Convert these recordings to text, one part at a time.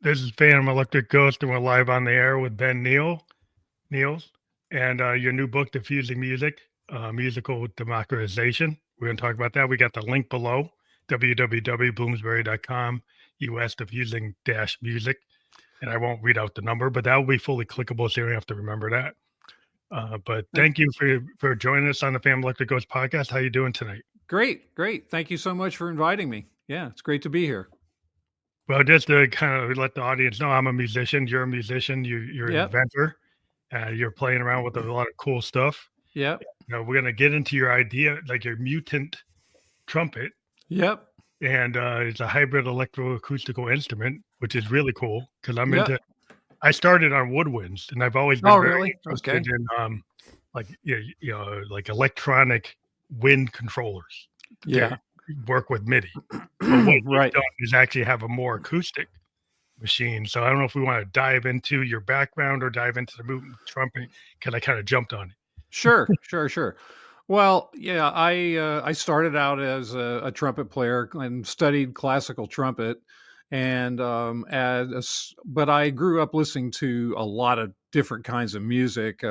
This is Phantom Electric Ghost, and we're live on the air with Ben Neill, and your new book, Diffusing Music, Musical Democratization. We're going to talk about that. We got the link below, www.bloomsbury.com, US Diffusing Music. And I won't read out the number, but that will be fully clickable, so you don't have to remember that. But thank you for joining us on the Phantom Electric Ghost podcast. How you doing tonight? Great. Thank you so much for inviting me. Yeah, it's great to be here. Well, just to kind of let the audience know, I'm a musician. You're a musician. You're an inventor. You're playing around with a lot of cool stuff. Yeah. We're going to get into your idea, like your Mutantrumpet. Yep. And it's a hybrid electro-acoustical instrument, which is really cool because I'm into. I started on woodwinds, and I've always been very interested in like electronic wind controllers. Yeah. Work with MIDI. But what you've done is actually have a more acoustic machine. So I don't know if we want to dive into your background or dive into the Mutantrumpet because I kind of jumped on it. Sure. Well, yeah, I started out as a trumpet player and studied classical trumpet, and but I grew up listening to a lot of different kinds of music.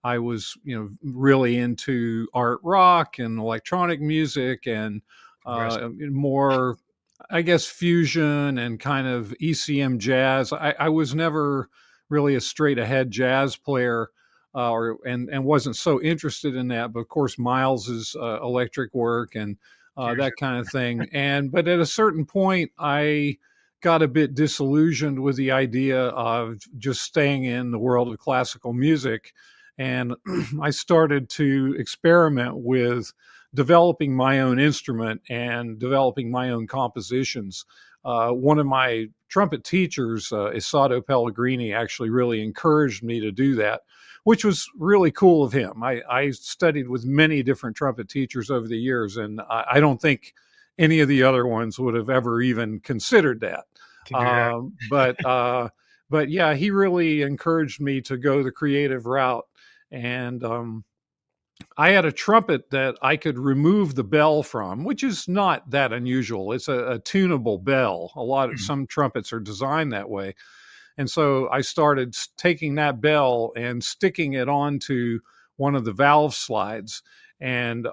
I was, really into art rock and electronic music and more, I guess, fusion and kind of ECM jazz. I was never really a straight ahead jazz player, and wasn't so interested in that. But of course, Miles's electric work and that kind of thing. But at a certain point, I got a bit disillusioned with the idea of just staying in the world of classical music. And I started to experiment with developing my own instrument and developing my own compositions. One of my trumpet teachers, Isato Pellegrini, actually really encouraged me to do that, which was really cool of him. I studied with many different trumpet teachers over the years, and I don't think any of the other ones would have ever even considered that. But yeah, he really encouraged me to go the creative route. And I had a trumpet that I could remove the bell from, which is not that unusual. It's a tunable bell. Some trumpets are designed that way. And so I started taking that bell and sticking it onto one of the valve slides, and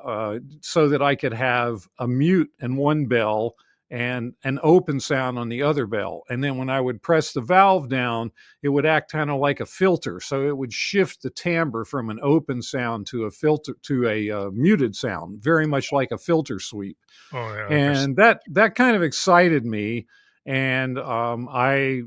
so that I could have a mute in one bell and an open sound on the other bell. And then when I would press the valve down, it would act kind of like a filter. So it would shift the timbre from an open sound to a filter to a muted sound, very much like a filter sweep. And that kind of excited me. And I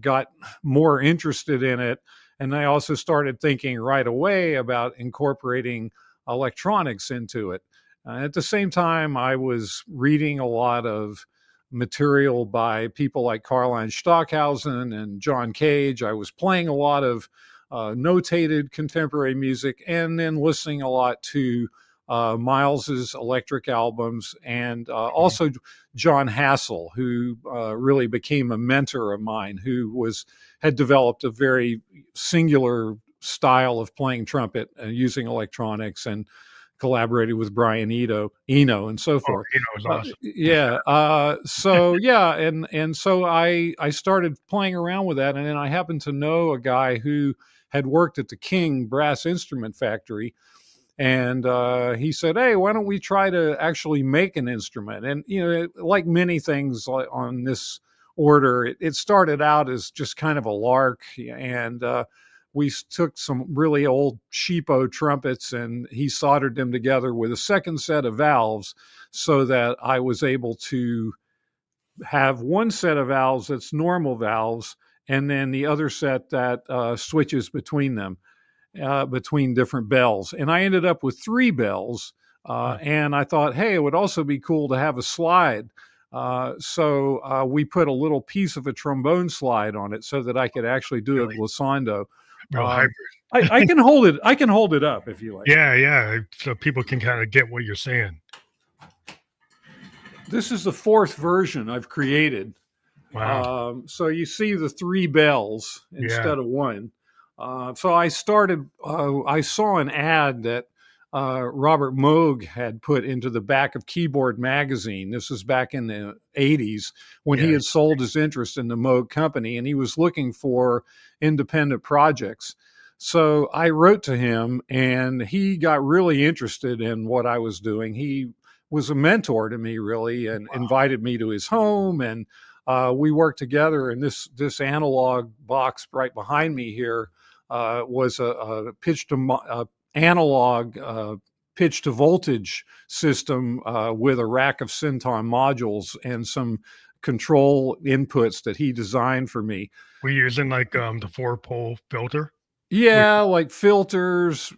got more interested in it. And I also started thinking right away about incorporating electronics into it. At the same time, I was reading a lot of material by people like Karlheinz Stockhausen and John Cage. I was playing a lot of notated contemporary music, and then listening a lot to Miles's electric albums, and also John Hassel, who really became a mentor of mine, who had developed a very singular style of playing trumpet and using electronics, and collaborated with Brian Eno and so forth. Eno was awesome. So I started playing around with that, and then I happened to know a guy who had worked at the King Brass Instrument Factory, and he said, "Hey, why don't we try to actually make an instrument?" And like many things on this order, it started out as just kind of a lark, and we took some really old cheapo trumpets, and he soldered them together with a second set of valves so that I was able to have one set of valves that's normal valves, and then the other set that switches between them, between different bells. And I ended up with 3 bells, and I thought, hey, it would also be cool to have a slide. So we put a little piece of a trombone slide on it so that I could actually do a glissando. I can hold it. I can hold it up if you like. Yeah. So people can kind of get what you're saying. This is the 4th version I've created. Wow. So you see the 3 bells instead of 1. So I started. I saw an ad that Robert Moog had put into the back of Keyboard magazine. This was back in the 80s when he had sold his interest in the Moog company, and he was looking for independent projects. So I wrote to him, and he got really interested in what I was doing. He was a mentor to me, really, and invited me to his home, and we worked together. And this analog box right behind me here was a pitch to analog pitch to voltage system with a rack of Synton modules and some control inputs that he designed for me. Were you using like the 4-pole filter? Yeah, like filters,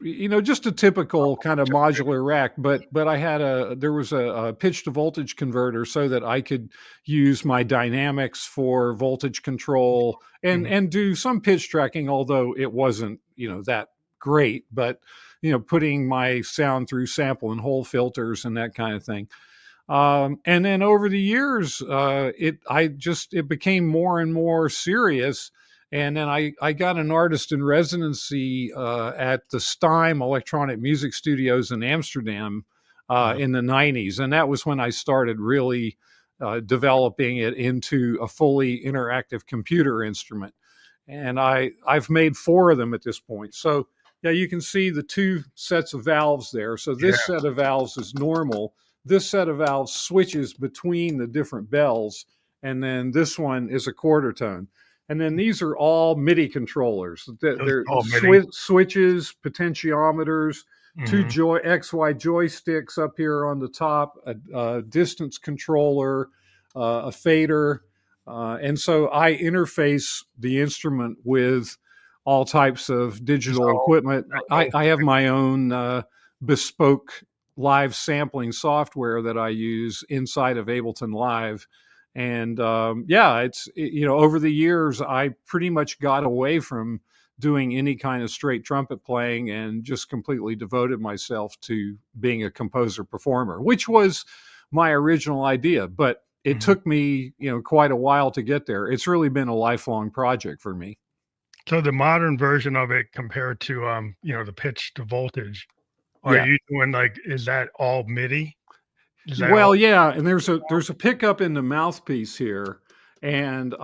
just a typical kind of modular rack. But there was a pitch to voltage converter so that I could use my dynamics for voltage control and do some pitch tracking, although it wasn't, that great, but putting my sound through sample and hole filters and that kind of thing. And then over the years, it became more and more serious. And then I got an artist in residency at the Stime Electronic Music Studios in Amsterdam in the 90s. And that was when I started really developing it into a fully interactive computer instrument. And I've made 4 of them at this point. So yeah, you can see the 2 sets of valves there. So this set of valves is normal. This set of valves switches between the different bells. And then this one is a quarter tone. And then these are all MIDI controllers. They're switches, potentiometers, 2 XY joysticks up here on the top, a distance controller, a fader. And so I interface the instrument with all types of digital equipment. I have my own bespoke live sampling software that I use inside of Ableton Live. And over the years, I pretty much got away from doing any kind of straight trumpet playing and just completely devoted myself to being a composer performer, which was my original idea. But it took me, quite a while to get there. It's really been a lifelong project for me. So the modern version of it compared to, the pitch to voltage, are you doing is that all MIDI? And there's a pickup in the mouthpiece here, and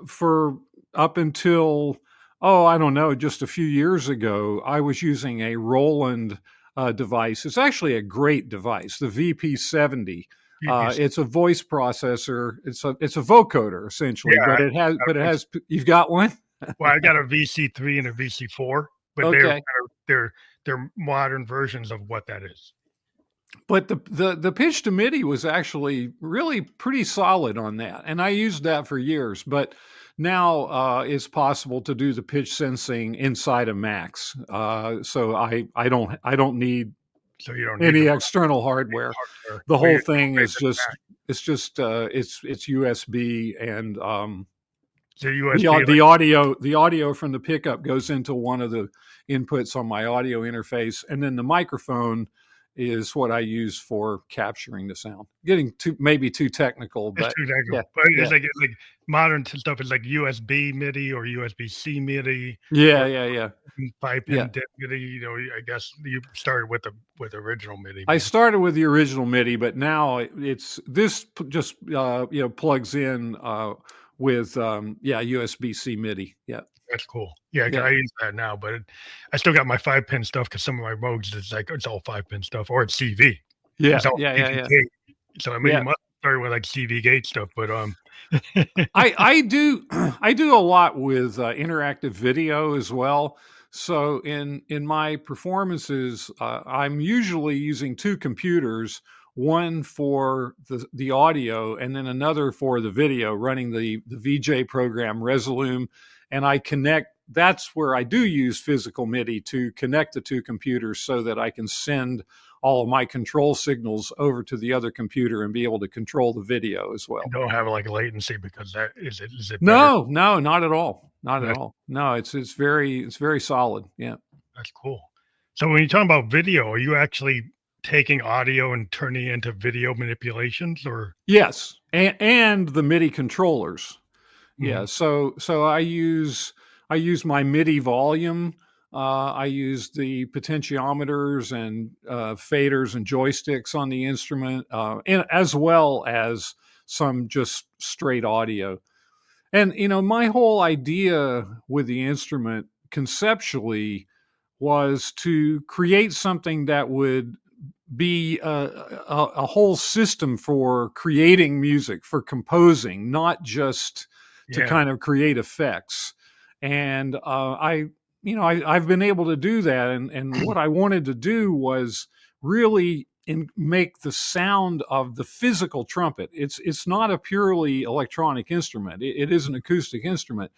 for up until I don't know, just a few years ago, I was using a Roland device. It's actually a great device, the VP70. It's a voice processor. It's a vocoder essentially, but it has. You've got one? Well, I got a VC3 and a VC4, but they're modern versions of what that is. But the pitch to MIDI was actually really pretty solid on that, and I used that for years. But now it's possible to do the pitch sensing inside of Macs, so I don't need any external hardware. The whole thing is it's USB and the audio from the pickup goes into one of the inputs on my audio interface, and then the microphone is what I use for capturing the sound. Getting maybe too technical, but it's like modern stuff is like USB MIDI or USB-C MIDI. 5-pin MIDI. I guess you started with the original MIDI. I started with the original MIDI, but now this just plugs in with USB-C MIDI. Yeah. That's cool. Yeah, I use that now, but I still got my 5-pin stuff because some of my Moogs it's all 5-pin stuff, or it's CV. Yeah. So I mean, you must start with CV gate stuff, but I do a lot with interactive video as well. So in my performances, I'm usually using 2 computers, one for the audio and then another for the video, running the VJ program Resolume. And that's where I do use physical MIDI to connect the 2 computers so that I can send all of my control signals over to the other computer and be able to control the video as well. You don't have latency because that is it better? No, not at all. Not at all. No, it's very solid. Yeah. That's cool. So when you're talking about video, are you actually taking audio and turning it into video manipulations, or? Yes. And the MIDI controllers. Yeah, so I use my MIDI volume I use the potentiometers and faders and joysticks on the instrument, and as well as some just straight audio. And, my whole idea with the instrument conceptually was to create something that would be a whole system for creating music, for composing, not just to kind of create effects. And I've been able to do that. And what I wanted to do was really make the sound of the physical trumpet. It's not a purely electronic instrument. It is an acoustic instrument.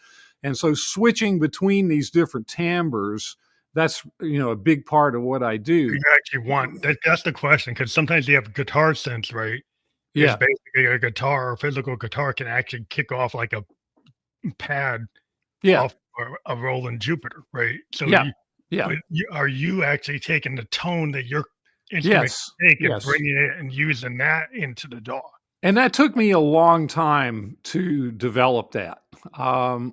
And so switching between these different timbres, that's a big part of what I do. You actually want that's the question, because sometimes you have guitar synths, right? Yeah, it's basically a guitar, a physical guitar can actually kick off like a pad, off a rolling Jupiter, right? So are you actually taking the tone that your instrument take and bringing it and using that into the DAW? And that took me a long time to develop that. A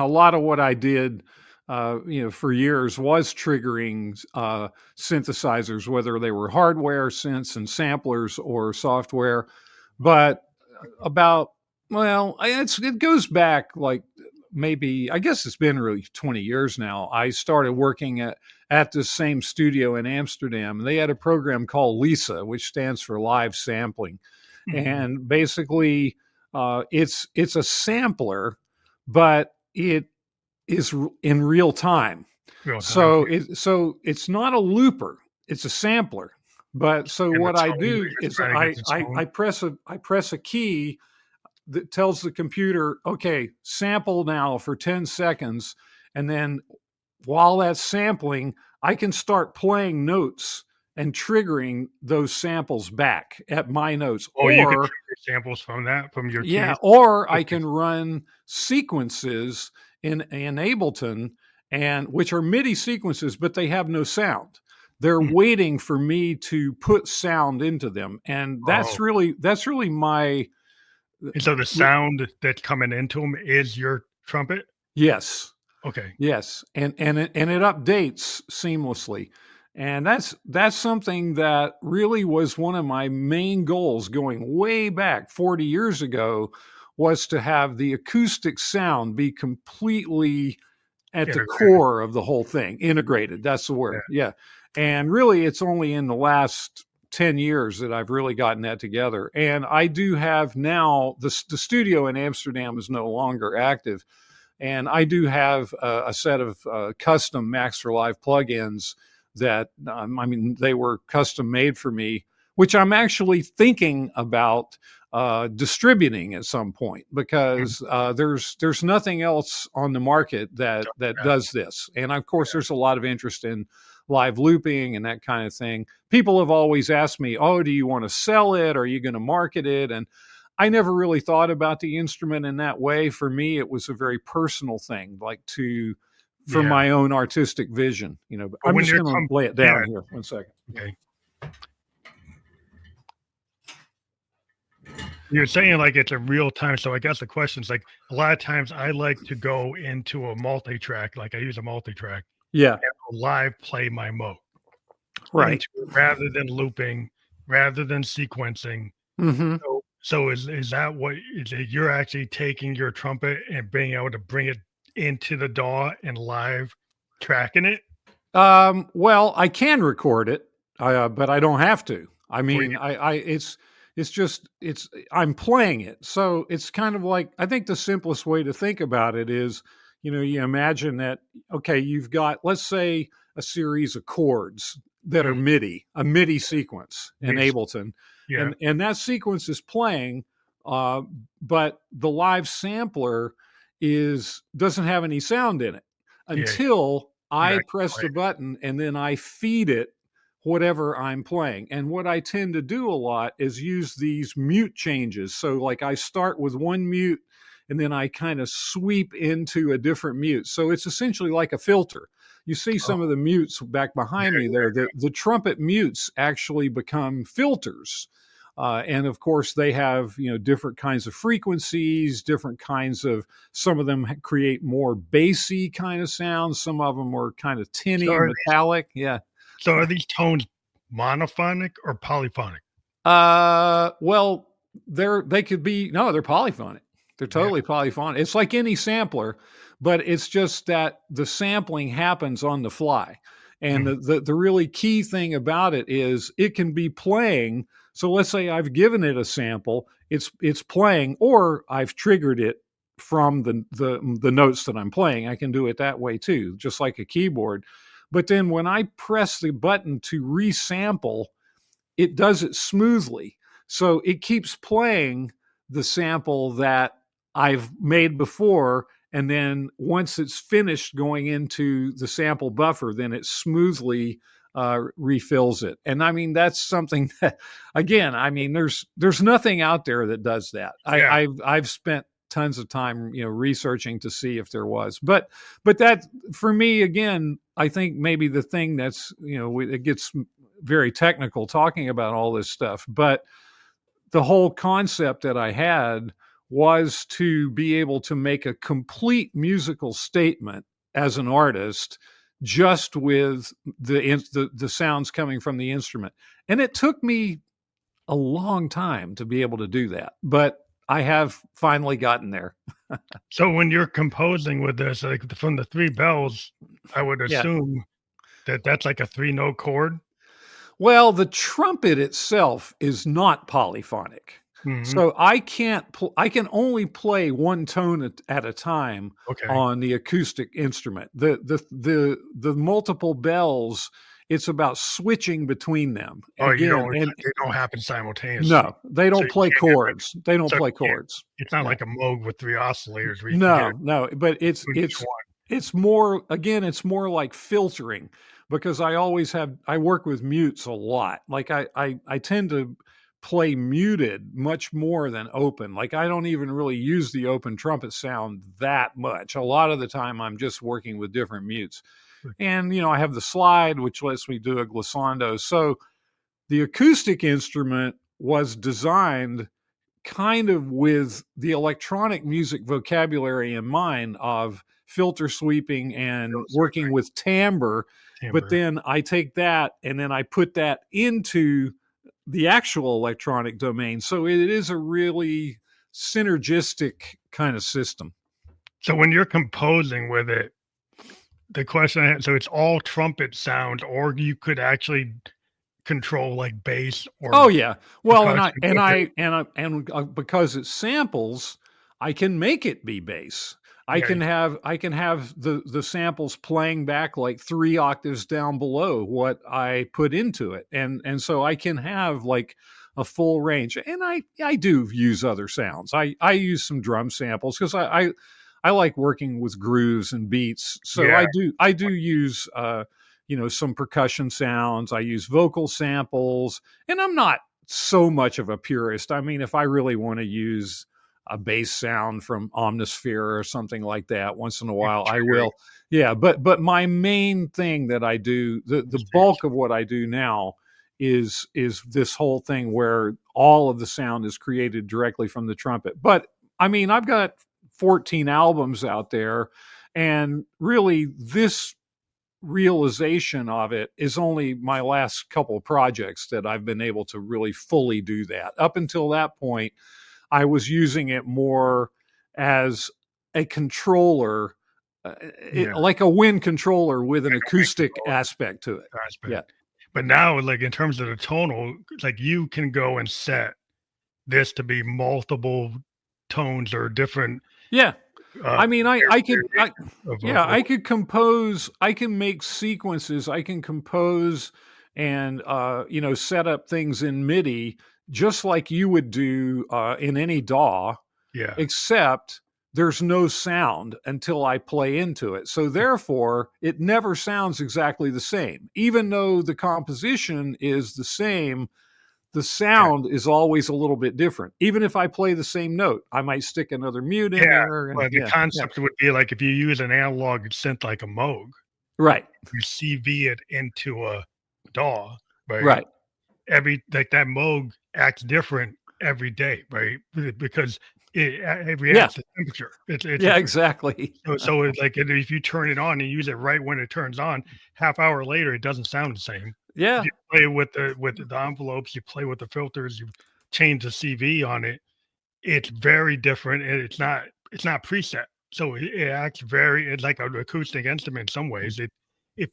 lot of what I did for years was triggering synthesizers, whether they were hardware synths and samplers or software. But it goes back like maybe, I guess it's been really 20 years now. I started working at this same studio in Amsterdam. They had a program called LISA, which stands for live sampling. Mm-hmm. And basically it's a sampler, but it is in real time. So it's not a looper, it's a sampler. But so what I do is I press a key that tells the computer, okay, sample now for 10 seconds. And then while that's sampling, I can start playing notes and triggering those samples back at my notes. Or you can trigger samples from your keys. Yeah, or I can run sequences in Ableton, which are MIDI sequences, but they have no sound. They're waiting for me to put sound into them, and that's really my. And so the sound that's coming into them is your trumpet? Yes. Okay. Yes, and it updates seamlessly. And that's something that really was one of my main goals going way back 40 years ago, was to have the acoustic sound be completely at the core of the whole thing. Integrated, that's the word. Yeah. And really, it's only in the last 10 years that I've really gotten that together. And I do have now, the studio in Amsterdam is no longer active. And I do have a set of custom Maxter Live plugins that, they were custom made for me, which I'm actually thinking about distributing at some point, because there's nothing else on the market that does this. And of course, there's a lot of interest in live looping and that kind of thing. People have always asked me, oh, do you want to sell it? Are you going to market it? And I never really thought about the instrument in that way. For me, it was a very personal thing, like for my own artistic vision, But I'm just going to lay it down here. 1 second. Okay. You're saying like it's a real time. So I guess the question is, like, a lot of times I like to go into a multi-track, like I use a multi-track. Yeah. And live play my mode. Right. Rather than looping, rather than sequencing. Mm-hmm. So is that what you're actually taking your trumpet and being able to bring it into the DAW and live tracking it? Well, I can record it, but I don't have to. I mean, I'm playing it. So it's kind of like, I think the simplest way to think about it is, you imagine that, okay, you've got, let's say, a series of chords that are MIDI, a MIDI sequence in Ableton. Yeah. And that sequence is playing, but the live sampler doesn't have any sound in it until I press the button, and then I feed it whatever I'm playing. And what I tend to do a lot is use these mute changes. So like I start with one mute, and then I kind of sweep into a different mute. So it's essentially like a filter. You see some of the mutes back behind me there. The trumpet mutes actually become filters And of course, they have, different kinds of frequencies, different kinds of, some of them create more bassy kind of sounds. Some of them are kind of tinny and metallic. Yeah. So are these tones monophonic or polyphonic? Well, they could be, no, they're polyphonic. They're totally polyphonic. It's like any sampler, but it's just that the sampling happens on the fly. And the really key thing about it is it can be playing. So let's say I've given it a sample, it's playing, or I've triggered it from the notes that I'm playing. I can do it that way too, just like a keyboard. But then when I press the button to resample, it does it smoothly. So it keeps playing the sample that I've made before. And then once it's finished going into the sample buffer, then it smoothly refills it. And I mean, that's something that, again, I mean, there's nothing out there that does that. Yeah. I've spent tons of time, researching to see if there was, but that, for me, again, I think maybe the thing that's, it gets very technical talking about all this stuff, but the whole concept that I had was to be able to make a complete musical statement as an artist just with the sounds coming from the instrument. And it took me a long time to be able to do that, but I have finally gotten there. So when you're composing with this, like from the 3 bells, I would assume that that's like a 3-note chord. Well, the trumpet itself is not polyphonic. Mm-hmm. So I can only play one tone at a time on the acoustic instrument. The multiple bells, it's about switching between them. Oh, they don't happen simultaneously. No, they don't play chords. They don't play chords. It's not like a Moog with 3 oscillators. No, but it's more, again, it's more like filtering, because I work with mutes a lot. Like I tend to play muted much more than open. Like I don't even really use the open trumpet sound that much. A lot of the time I'm just working with different mutes. And, I have the slide, which lets me do a glissando. So the acoustic instrument was designed kind of with the electronic music vocabulary in mind of filter sweeping and working with timbre. But then I take that and then I put that into the actual electronic domain. So it is a really synergistic kind of system. So when you're composing with it, the question I had, so it's all trumpet sound, or you could actually control like bass or well, and because it samples, I can make it be bass. I can have the samples playing back like 3 octaves down below what I put into it, and so I can have like a full range. And I do use other sounds. I use some drum samples because I like working with grooves and beats. So I do use some percussion sounds. I use vocal samples, and I'm not so much of a purist. I mean, if I really want to use a bass sound from Omnisphere or something like that once in a while, I will. Yeah, but my main thing that I do, the bulk of what I do now is this whole thing where all of the sound is created directly from the trumpet. But I mean, I've got 14 albums out there, and really this realization of it is only my last couple of projects that I've been able to really fully do that. Up until that point, I was using it more as a controller, like a wind controller with an acoustic aspect to it. Yeah. But now, like in terms of the tonal, like you can go and set this to be multiple tones or different. Yeah. I mean, I could compose, I can make sequences, I can compose and, set up things in MIDI just like you would do in any DAW, except there's no sound until I play into it. So therefore, it never sounds exactly the same. Even though the composition is the same, the sound is always a little bit different. Even if I play the same note, I might stick another mute in there. But the concept would be like if you use an analog synth like a Moog. Right. You CV it into a DAW. Right. that Moog acts different every day, right? Because it Yeah. reacts to temperature. It's Yeah, a exactly. so it's like if you turn it on and use it right when it turns on, half hour later it doesn't sound the same. If Yeah. you play with the envelopes, you play with the filters, you change the CV on it, it's very different and it's not preset. So it acts it's like an acoustic instrument in some ways. It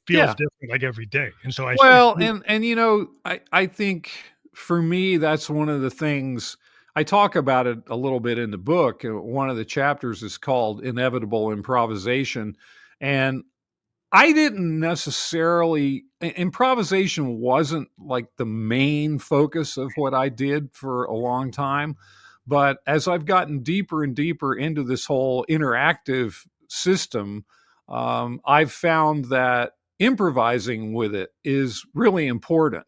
feels Yeah. different like every day. And so I Well, see. and I think for me that's one of the things I talk about it a little bit in the book. One of the chapters is called Inevitable Improvisation, and I didn't necessarily improvisation wasn't like the main focus of what I did for a long time, but as I've gotten deeper and deeper into this whole interactive system, I've found that improvising with it is really important.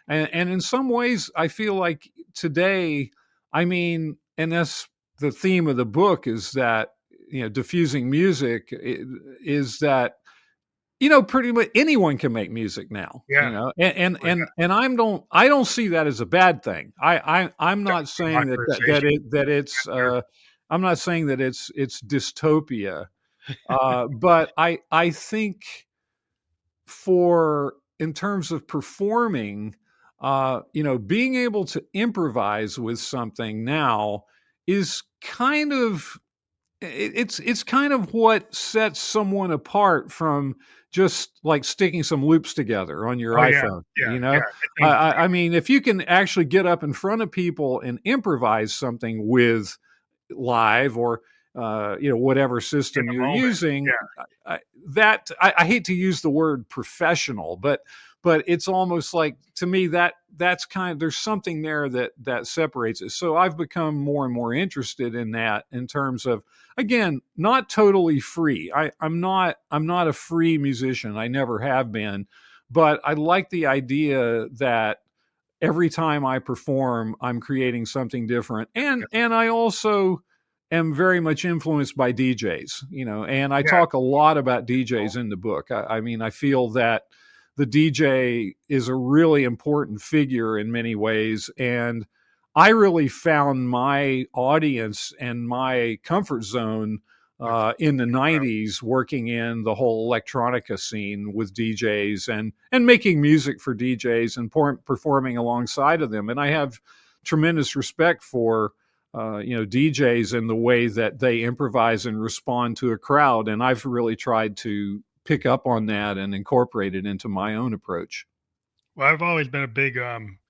And in some ways, I feel like today, I mean, and that's the theme of the book is that, diffusing music is that pretty much anyone can make music now, Yeah. Oh, yeah. and I don't see that as a bad thing. I'm not saying Democratization. that it's Sure. I'm not saying that it's dystopia, but I think for in terms of performing, being able to improvise with something now is kind of it's kind of what sets someone apart from just like sticking some loops together on your Oh, yeah. iPhone. Yeah, yeah. I think I mean, if you can actually get up in front of people and improvise something with live or whatever in system the you're moment. using, Yeah. I hate to use the word professional, but it's almost like to me that's kind of there's something there that separates it. So I've become more and more interested in that in terms of, again, not totally free. I'm not a free musician. I never have been, but I like the idea that every time I perform, I'm creating something different. Yeah. And I also am very much influenced by DJs, and I Yeah. talk a lot about Cool. DJs in the book. I mean, I feel that the DJ is a really important figure in many ways. And I really found my audience and my comfort zone With in the uh, 90s working in the whole electronica scene with DJs and making music for DJs and performing alongside of them. And I have tremendous respect for DJs and the way that they improvise and respond to a crowd. And I've really tried to pick up on that and incorporate it into my own approach. well, I've always been a big,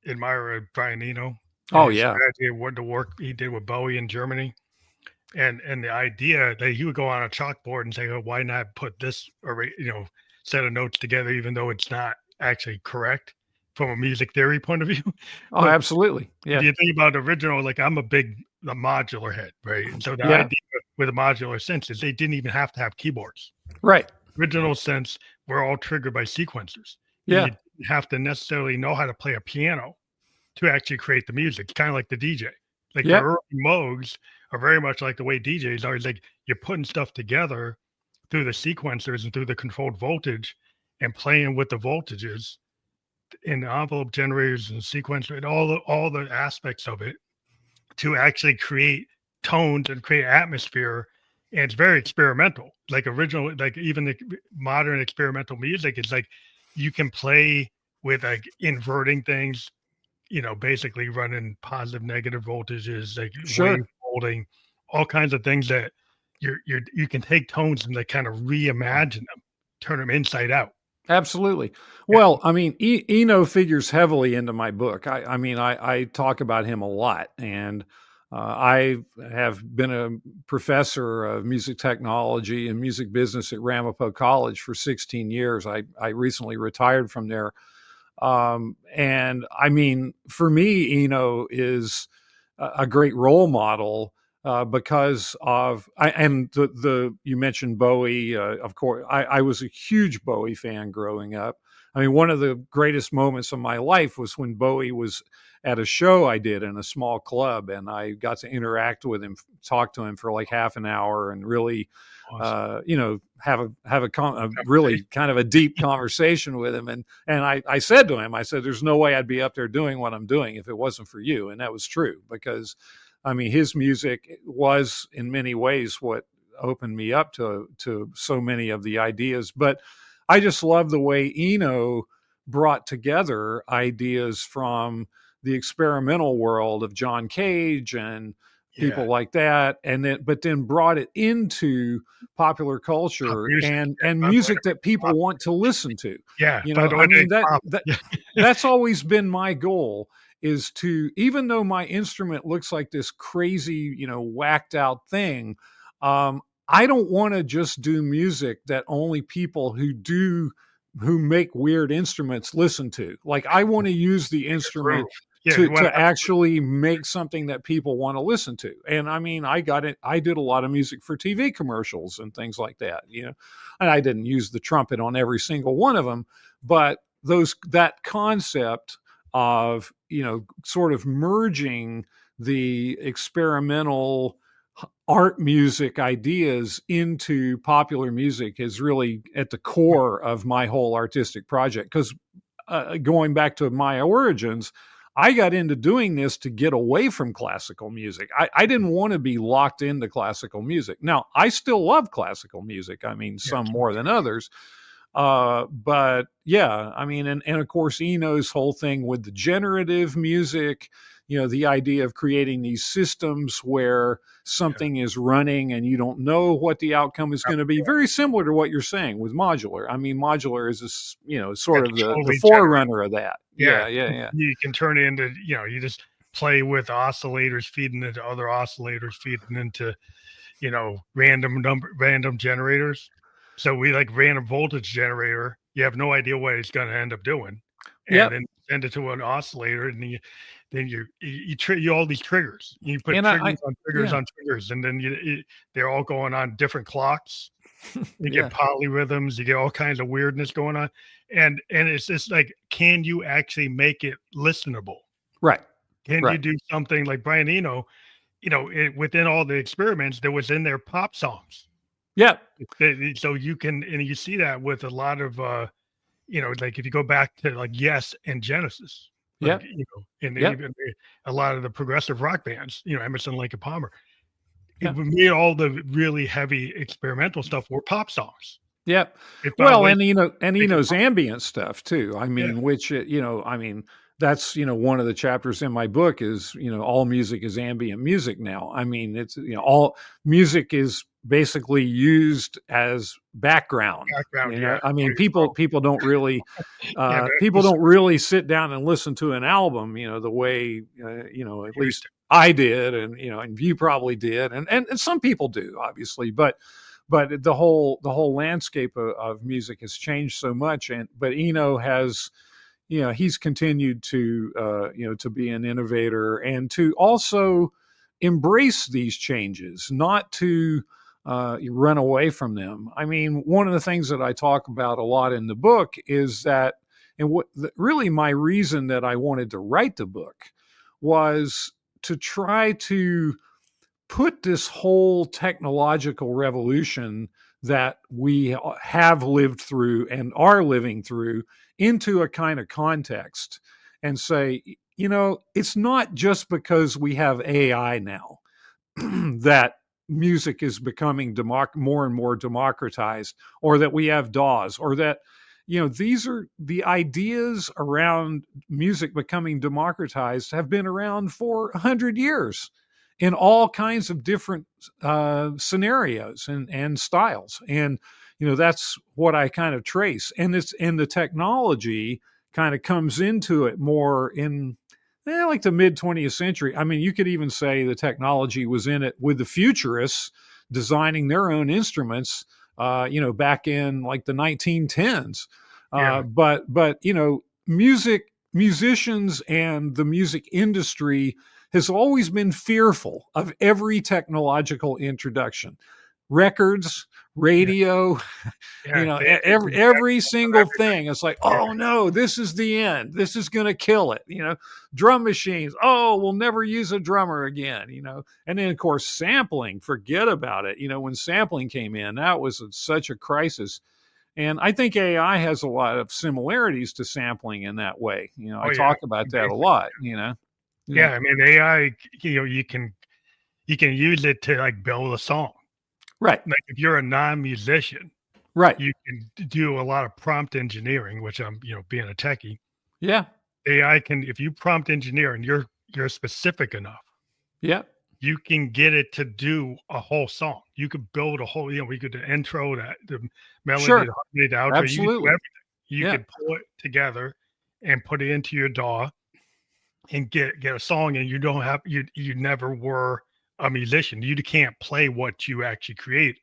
admirer of Brian Eno and Oh his yeah. strategy of what the work he did with Bowie in Germany, and the idea that he would go on a chalkboard and say, "Oh, why not put this set of notes together even though it's not actually correct from a music theory point of view?" Oh, But absolutely. if Yeah. you think about original, like, I'm a modular head, right? And so the Yeah. idea with a modular sense is they didn't even have to have keyboards. Right. Original sense, we're all triggered by sequencers. You Yeah. didn't have to necessarily know how to play a piano to actually create the music, kind of like the DJ. Like the Yep. early Moogs are very much like the way DJs are. It's like you're putting stuff together through the sequencers and through the controlled voltage and playing with the voltages and the envelope generators and sequencer and all the aspects of it to actually create tones and create atmosphere. And it's very experimental. Like original, like even the modern experimental music is like you can play with like inverting things, basically running positive, negative voltages, like wave Sure. folding, all kinds of things that you can take tones and like kind of reimagine them, turn them inside out. Absolutely. Yeah. Well, I mean, Eno figures heavily into my book. I mean, I talk about him a lot, and I have been a professor of music technology and music business at Ramapo College for 16 years. I recently retired from there. And I mean, for me, Eno is a great role model because of and the you mentioned Bowie. Of course, I was a huge Bowie fan growing up. I mean, one of the greatest moments of my life was when Bowie was at a show I did in a small club, and I got to interact with him, talk to him for like half an hour, and really, awesome. Have a really kind of a deep conversation with him. And I said to him, I said, "There's no way I'd be up there doing what I'm doing if it wasn't for you." And that was true, because I mean, his music was in many ways what opened me up to so many of the ideas. But I just love the way Eno brought together ideas from the experimental world of John Cage and people like that, but then brought it into popular culture and music that people want to listen to. Yeah, I mean, that's always been my goal, is to, even though my instrument looks like this crazy, whacked out thing, I don't want to just do music that only people who make weird instruments listen to. Like, I want to use the instrument to actually make something that people want to listen to. And I mean, I did a lot of music for TV commercials and things like that, and I didn't use the trumpet on every single one of them, but that concept of, sort of merging the experimental art music ideas into popular music is really at the core of my whole artistic project. Because going back to my origins, I got into doing this to get away from classical music. I didn't want to be locked into classical music. Now, I still love classical music. I mean, some more than others. But yeah, I mean, and of course, Eno's whole thing with the generative music, the idea of creating these systems where something is running and you don't know what the outcome is going to be. Very similar to what you're saying with modular. I mean, modular is this, sort of the forerunner of that. Yeah. You can turn it into, you just play with oscillators feeding into other oscillators feeding into, random generators. So we like random voltage generator. You have no idea what it's going to end up doing. And then send it to an oscillator, and then you all these triggers. You put triggers on triggers, and then they're all going on different clocks. You get polyrhythms, you get all kinds of weirdness going on, and it's just like, can you actually make it listenable? Right. Can you do something like Brian Eno? Within all the experiments, there was in there pop songs. Yeah. So you can, and you see that with a lot of like if you go back to like Yes and Genesis, and even a lot of the progressive rock bands, Emerson, Lake and Palmer, it made all the really heavy experimental stuff were pop songs. Yep. Well, and Eno's ambient stuff too. I mean, which I mean, that's one of the chapters in my book is all music is ambient music now. I mean, it's all music is basically used as background. I mean, people don't really don't really sit down and listen to an album the way at least I did, and you probably did, and some people do, obviously, but the whole landscape of music has changed so much. But Eno has, he's continued to to be an innovator and to also embrace these changes, not to run away from them. I mean, one of the things that I talk about a lot in the book is that, and really my reason that I wanted to write the book was to try to put this whole technological revolution that we have lived through and are living through into a kind of context and say, it's not just because we have AI now that music is becoming more and more democratized, or that we have DAWs, or that, these are the ideas around music becoming democratized have been around for 100 years in all kinds of different scenarios and styles. And, that's what I kind of trace. And the technology kind of comes into it more in like the mid 20th century. I mean, you could even say the technology was in it with the futurists designing their own instruments, back in like the 1910s. But musicians and the music industry has always been fearful of every technological introduction. records, radio, every single thing. It's like, oh no, this is the end. This is going to kill it. Drum machines. Oh, we'll never use a drummer again, and then of course, sampling, forget about it. When sampling came in, that was such a crisis. And I think AI has a lot of similarities to sampling in that way. I talk about that a lot, Yeah. I mean, AI, you can use it to like build a song. Right. Like if you're a non-musician, right, you can do a lot of prompt engineering, which I'm, being a techie. Yeah. AI can, if you prompt engineer and you're specific enough. Yeah. You can get it to do a whole song. You could build a whole, we could the intro, the melody, sure. the harmony, the outro. Absolutely. You can do everything. You could pull it together and put it into your DAW and get a song. And you don't have you never were a musician. You can't play what you actually create.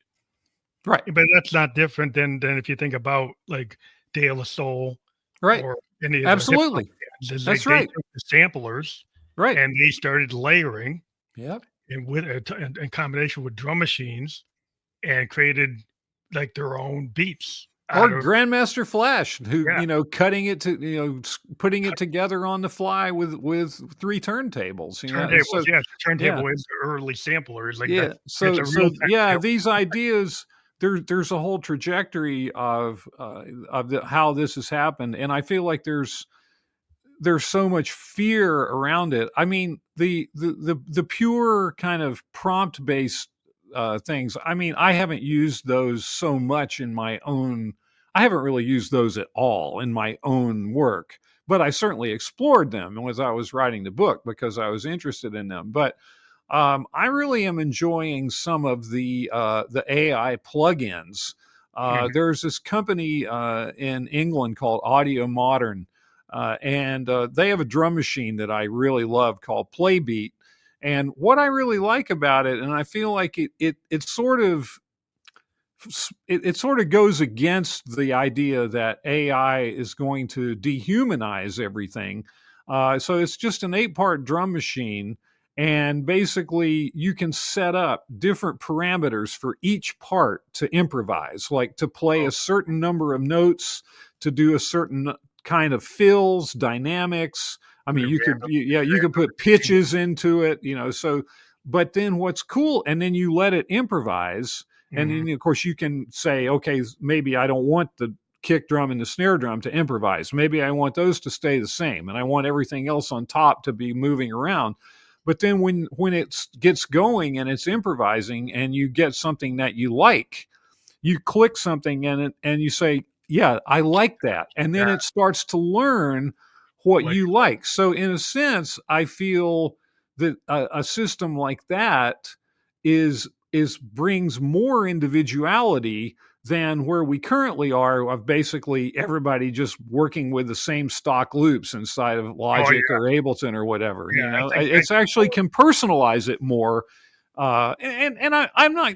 Right. But that's not different than if you think about like De La Soul, right? Or any of Absolutely. That's right. They took the samplers, right, and they started layering. Yep. And with in combination with drum machines, and created like their own beats. Or Grandmaster Flash, who cutting it to putting it together on the fly with 3 turntables. Turntable is the early samplers. Like these ideas. There's a whole trajectory of how this has happened, and I feel like there's so much fear around it. I mean, the pure kind of prompt based things. I mean, I haven't used those so much in my own. I haven't really used those at all in my own work, but I certainly explored them as I was writing the book because I was interested in them. But I really am enjoying some of the AI plugins. There's this company in England called Audio Modern. And they have a drum machine that I really love called Playbeat. And what I really like about it, and I feel like it sort of goes against the idea that AI is going to dehumanize everything. So it's just an 8-part drum machine. And basically, you can set up different parameters for each part to improvise, like to play a certain number of notes, to do a certain kind of fills, dynamics. I mean, you could put pitches into it, so, but then what's cool, and then you let it improvise. And then of course you can say, okay, maybe I don't want the kick drum and the snare drum to improvise. Maybe I want those to stay the same. And I want everything else on top to be moving around. But then when it gets going and it's improvising and you get something that you like, you click something in it and you say, yeah, I like that. And then it starts to learn what you like. So in a sense, I feel that a system like that brings more individuality than where we currently are, of basically everybody just working with the same stock loops inside of Logic or Ableton or whatever. It's actually can personalize it more. And I'm not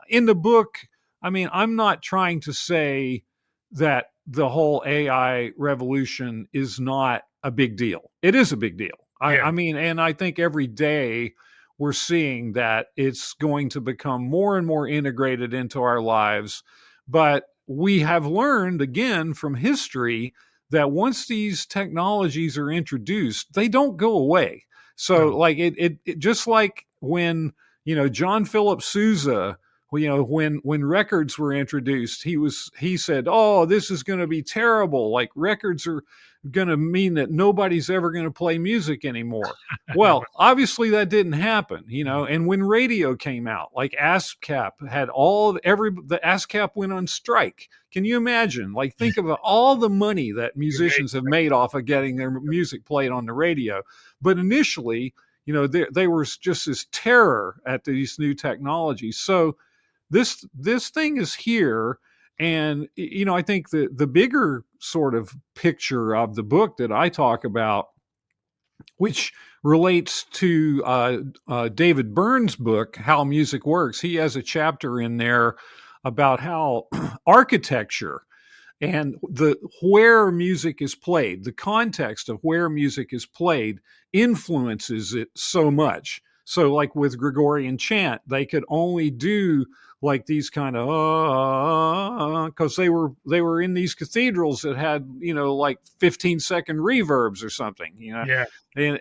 in the book. I mean, I'm not trying to say that the whole AI revolution is not a big deal. It is a big deal. I mean, and I think every day we're seeing that it's going to become more and more integrated into our lives. But we have learned, again, from history that once these technologies are introduced, they don't go away. So like it just like when, John Philip Sousa, when records were introduced, he said, oh, this is going to be terrible. Like records are going to mean that nobody's ever going to play music anymore. Well, obviously that didn't happen, and when radio came out, like ASCAP had the ASCAP went on strike. Can you imagine? Like think of all the money that musicians have made off of getting their music played on the radio. But initially, they were just this terror at these new technologies. So this thing is here. And, I think the bigger sort of picture of the book that I talk about, which relates to David Byrne's book, How Music Works, he has a chapter in there about how architecture and where music is played, the context of where music is played influences it so much. So like with Gregorian chant, they could only do like these kind of because they were in these cathedrals that had, you know, like 15-second reverbs or something, you know. Yeah.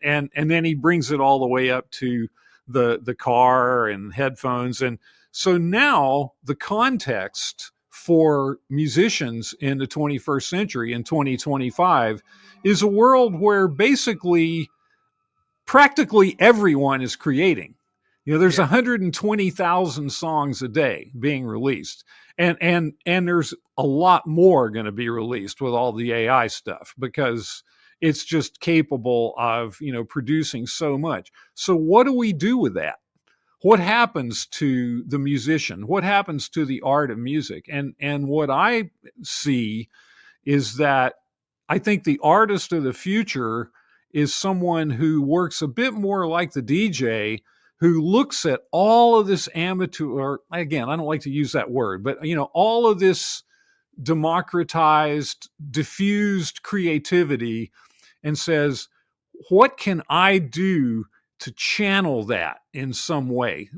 And then he brings it all the way up to the car and headphones. And so now the context for musicians in the 21st century in 2025 is a world where basically practically everyone is creating. You know, there's 120,000 songs a day being released, and there's a lot more going to be released with all the AI stuff because it's just capable of, you know, producing so much. So what do we do with that? What happens to the musician? What happens to the art of music? And what I see is that I think the artist of the future is someone who works a bit more like the DJ, who looks at all of this amateur, again, I don't like to use that word, but, you know, all of this democratized, diffused creativity and says, what can I do to channel that in some way?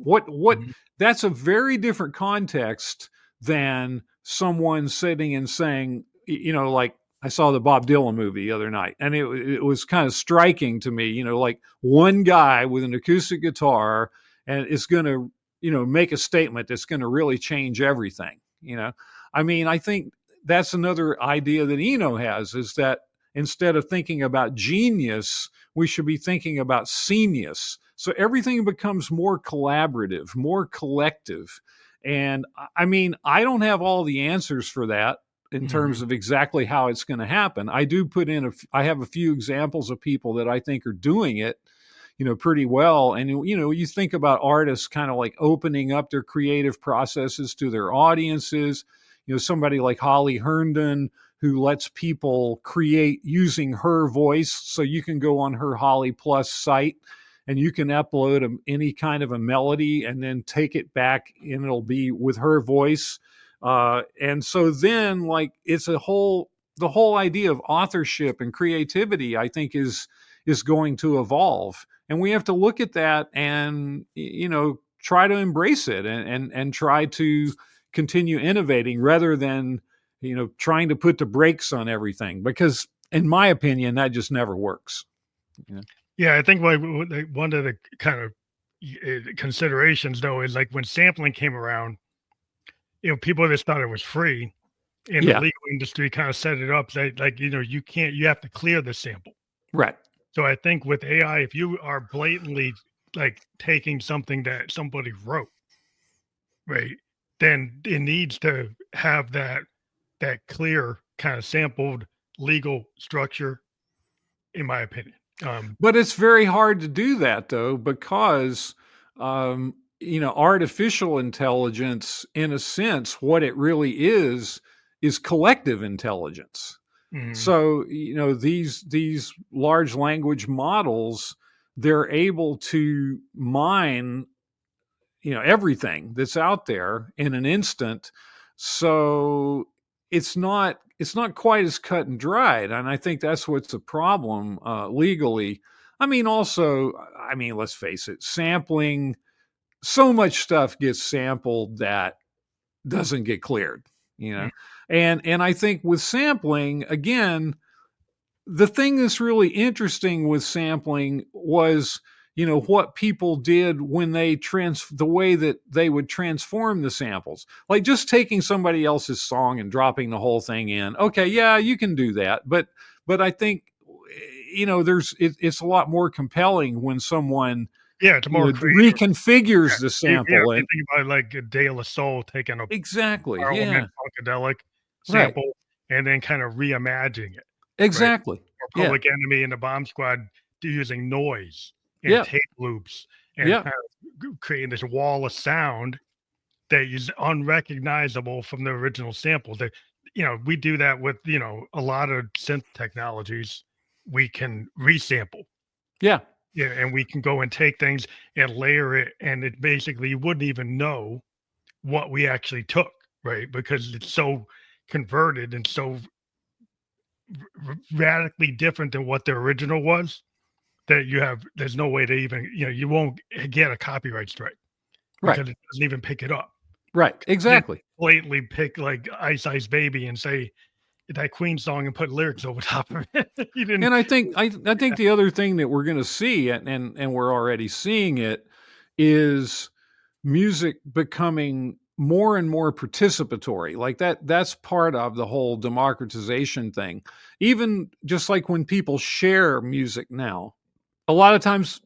That's a very different context than someone sitting and saying, you know, like I saw the Bob Dylan movie the other night, and it was kind of striking to me, you know, like one guy with an acoustic guitar, and it's going to, you know, make a statement that's going to really change everything, you know. I mean, I think that's another idea that Eno has, is that instead of thinking about genius, we should be thinking about scenius. So everything becomes more collaborative, more collective. And I mean, I don't have all the answers for that in terms of exactly how it's going to happen. I do put in I have a few examples of people that I think are doing it, you know, pretty well. And, you know, you think about artists kind of like opening up their creative processes to their audiences, you know, somebody like Holly Herndon, who lets people create using her voice. So you can go on her Holly Plus site and you can upload any kind of a melody and then take it back and it'll be with her voice. And so then, like, it's the whole idea of authorship and creativity, I think, is going to evolve. And we have to look at that and, you know, try to embrace it and try to continue innovating rather than, you know, trying to put the brakes on everything, because in my opinion, that just never works. You know? Yeah, I think one of the kind of considerations, though, is like when sampling came around, you know, people just thought it was free, and the legal industry kind of set it up that, like, you know, you have to clear the sample. Right. So I think with AI, if you are blatantly like taking something that somebody wrote, right, then it needs to have that clear kind of sampled legal structure, in my opinion. But it's very hard to do that, though, because you know, artificial intelligence, in a sense, what it really is collective intelligence. Mm-hmm. So, you know, these large language models, they're able to mine, you know, everything that's out there in an instant. So it's not quite as cut and dried, and I think that's what's a problem legally. I mean, also, I mean, let's face it, sampling. So much stuff gets sampled that doesn't get cleared, you know? And I think with sampling, again, the thing that's really interesting with sampling was, you know, what people did when they the way that they would transform the samples. Like just taking somebody else's song and dropping the whole thing in. Okay, yeah, you can do that. But I think, you know, it's a lot more compelling when someone it's more reconfigures the sample. And think about like De La Soul taking a funkadelic sample and then kind of reimagining it. Exactly. Right? Or Public Enemy and the Bomb Squad using noise and tape loops and kind of creating this wall of sound that is unrecognizable from the original sample. That, you know, we do that with, you know, a lot of synth technologies. We can resample. Yeah, and we can go and take things and layer it, and it basically, you wouldn't even know what we actually took, right? Because it's so converted and so radically different than what the original was. that there's no way to even, you won't get a copyright strike because it doesn't even pick it up. Right. Exactly. Blatantly pick like Ice Ice Baby and say that Queen song and put lyrics over top of it. And I think the other thing that we're going to see, and we're already seeing it, is music becoming more and more participatory. Like that's part of the whole democratization thing. Even just like when people share music now, a lot of times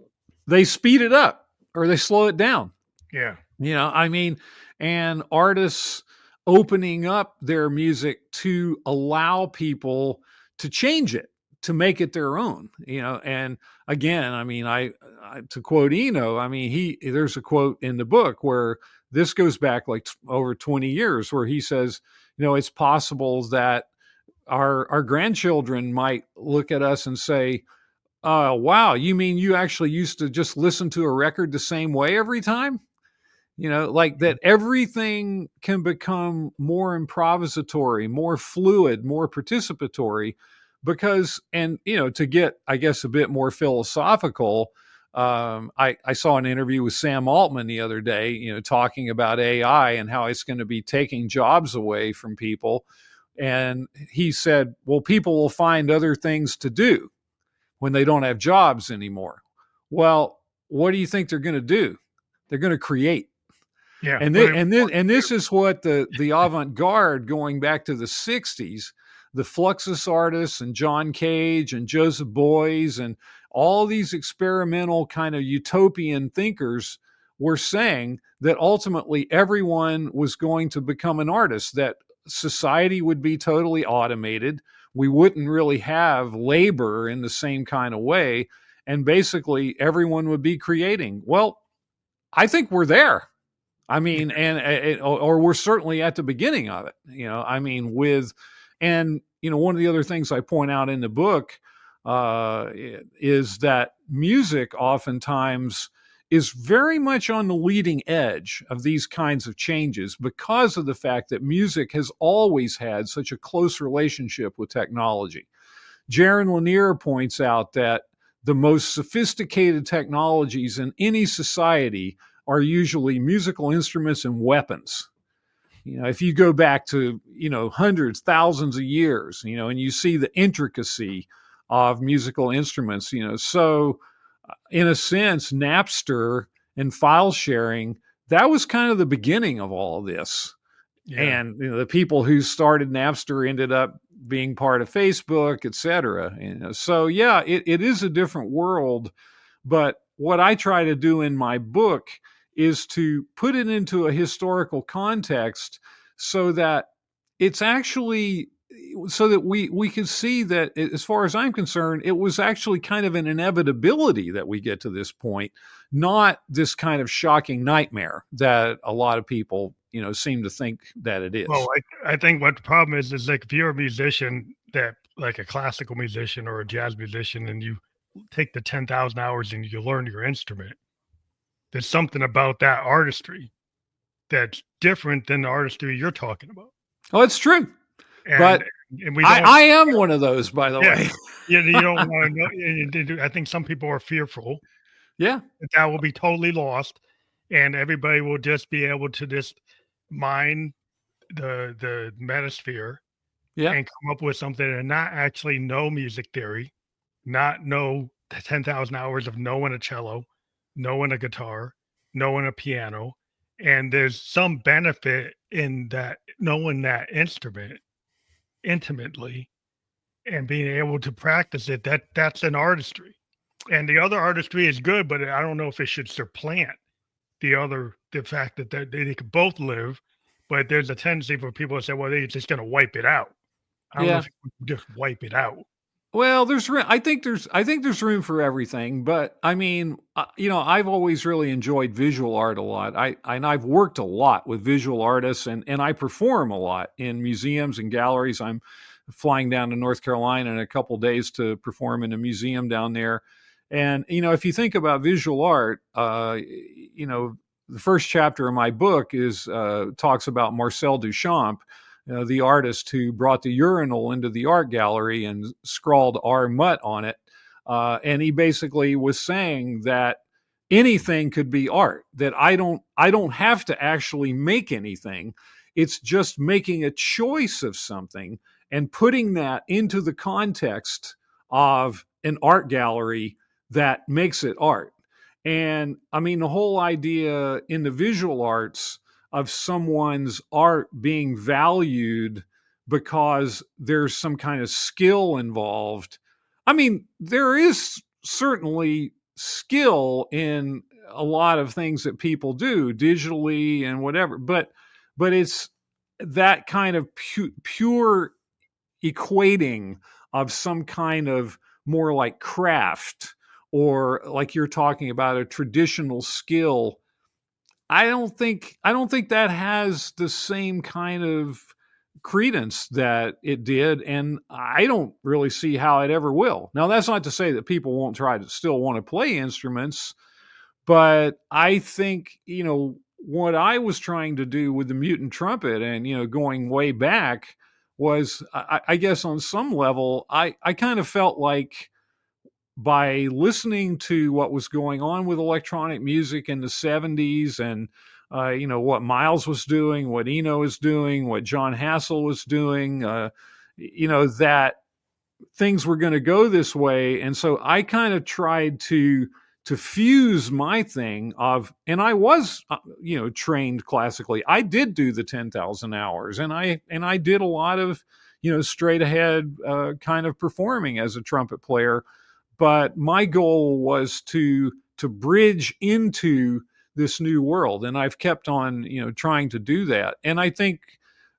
they speed it up or they slow it down. Yeah. I mean, and artists opening up their music to allow people to change it, to make it their own, and again, I mean, I to quote Eno, I mean, there's a quote in the book where this goes back like over 20 years where he says, it's possible that our grandchildren might look at us and say, wow, you mean you actually used to just listen to a record the same way every time? Like that everything can become more improvisatory, more fluid, more participatory because, and, to get, I guess, a bit more philosophical, I saw an interview with Sam Altman the other day, talking about AI and how it's going to be taking jobs away from people. And he said, well, people will find other things to do when they don't have jobs anymore. Well, what do you think they're going to do? They're going to create. Yeah. And this is what the avant-garde going back to the 60s, the Fluxus artists and John Cage and Joseph Beuys and all these experimental kind of utopian thinkers were saying that ultimately everyone was going to become an artist, that society would be totally automated. We wouldn't really have labor in the same kind of way. And basically everyone would be creating. Well, I think we're there. I mean, or we're certainly at the beginning of it, I mean, one of the other things I point out in the book is that music oftentimes is very much on the leading edge of these kinds of changes because of the fact that music has always had such a close relationship with technology. Jaron Lanier points out that the most sophisticated technologies in any society are usually musical instruments and weapons. If you go back to, hundreds, thousands of years, and you see the intricacy of musical instruments, so in a sense, Napster and file sharing, that was kind of the beginning of all of this. Yeah. And the people who started Napster ended up being part of Facebook, et cetera. So yeah, it is a different world. But what I try to do in my book is to put it into a historical context so that it's actually, so that we can see that, as far as I'm concerned, it was actually kind of an inevitability that we get to this point, not this kind of shocking nightmare that a lot of people, seem to think that it is. Well, I think what the problem is like if you're a musician that like a classical musician or a jazz musician and you take the 10,000 hours and you learn your instrument, there's something about that artistry that's different than the artistry you're talking about. Oh, it's true. But I am one of those, by the way. You don't want to know. I think some people are fearful. Yeah. That will be totally lost. And everybody will just be able to just mine the metasphere and come up with something and not actually know music theory, not know the 10,000 hours of knowing a cello, knowing a guitar, knowing a piano. And there's some benefit in that, knowing that instrument intimately and being able to practice it. That's an artistry. And the other artistry is good, but I don't know if it should supplant the fact that they could both live, but there's a tendency for people to say, well, they're just going to wipe it out. I don't know if you can just wipe it out. Well, I think there's room for everything, but I mean, I've always really enjoyed visual art a lot. I've worked a lot with visual artists and I perform a lot in museums and galleries. I'm flying down to North Carolina in a couple of days to perform in a museum down there. And, if you think about visual art, the first chapter of my book talks about Marcel Duchamp, the artist who brought the urinal into the art gallery and scrawled R. Mutt on it. and he basically was saying that anything could be art, that I don't have to actually make anything. It's just making a choice of something and putting that into the context of an art gallery that makes it art. And I mean, the whole idea in the visual arts of someone's art being valued because there's some kind of skill involved. I mean, there is certainly skill in a lot of things that people do digitally and whatever, but it's that kind of pure equating of some kind of more like craft, or like you're talking about a traditional skill. I don't think that has the same kind of credence that it did, and I don't really see how it ever will. Now, that's not to say that people won't try to still want to play instruments, but I think, what I was trying to do with the Mutantrumpet and, going way back was, I guess on some level, I kind of felt like by listening to what was going on with electronic music in the 70s and what Miles was doing, what Eno was doing, what John Hassel was doing, that things were going to go this way. And so I kind of tried to fuse my thing of, and I was trained classically. I did do the 10,000 hours, and I did a lot of straight ahead kind of performing as a trumpet player. But my goal was to bridge into this new world, and I've kept on trying to do that. And I think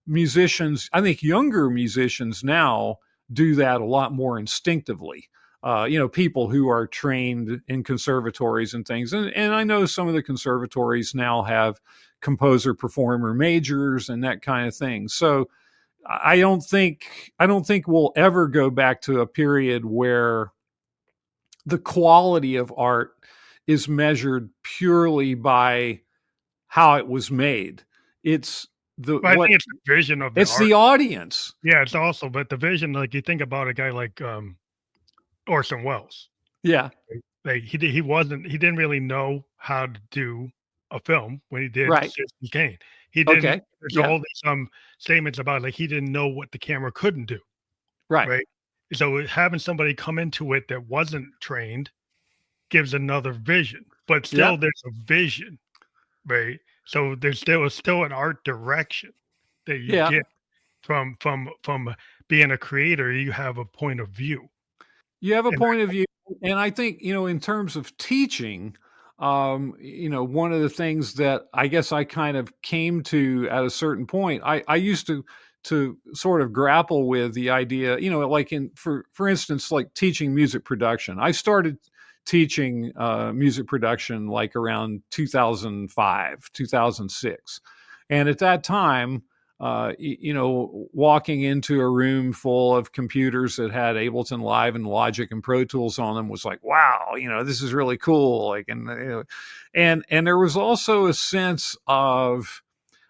younger musicians now do that a lot more instinctively. People who are trained in conservatories and things, and I know some of the conservatories now have composer performer majors and that kind of thing. So I don't think we'll ever go back to a period where the quality of art is measured purely by how it was made. It's I think it's the vision of the art. The audience. Yeah, it's also, but the vision, like you think about a guy like Orson Welles. Yeah. Like he didn't really know how to do a film when he did Citizen Kane. He didn't. Okay. There's all these statements about like he didn't know what the camera couldn't do. Right. So having somebody come into it that wasn't trained gives another vision, but still there's a vision, right? So there's still an art direction that you get from being a creator. You have a point of view. You have a point of view, and I think in terms of teaching, one of the things that I guess I kind of came to at a certain point, I used to sort of grapple with the idea, like for instance, like teaching music production. I started teaching music production like around 2005, 2006. And at that time, walking into a room full of computers that had Ableton Live and Logic and Pro Tools on them was like, wow, this is really cool. Like, and there was also a sense of,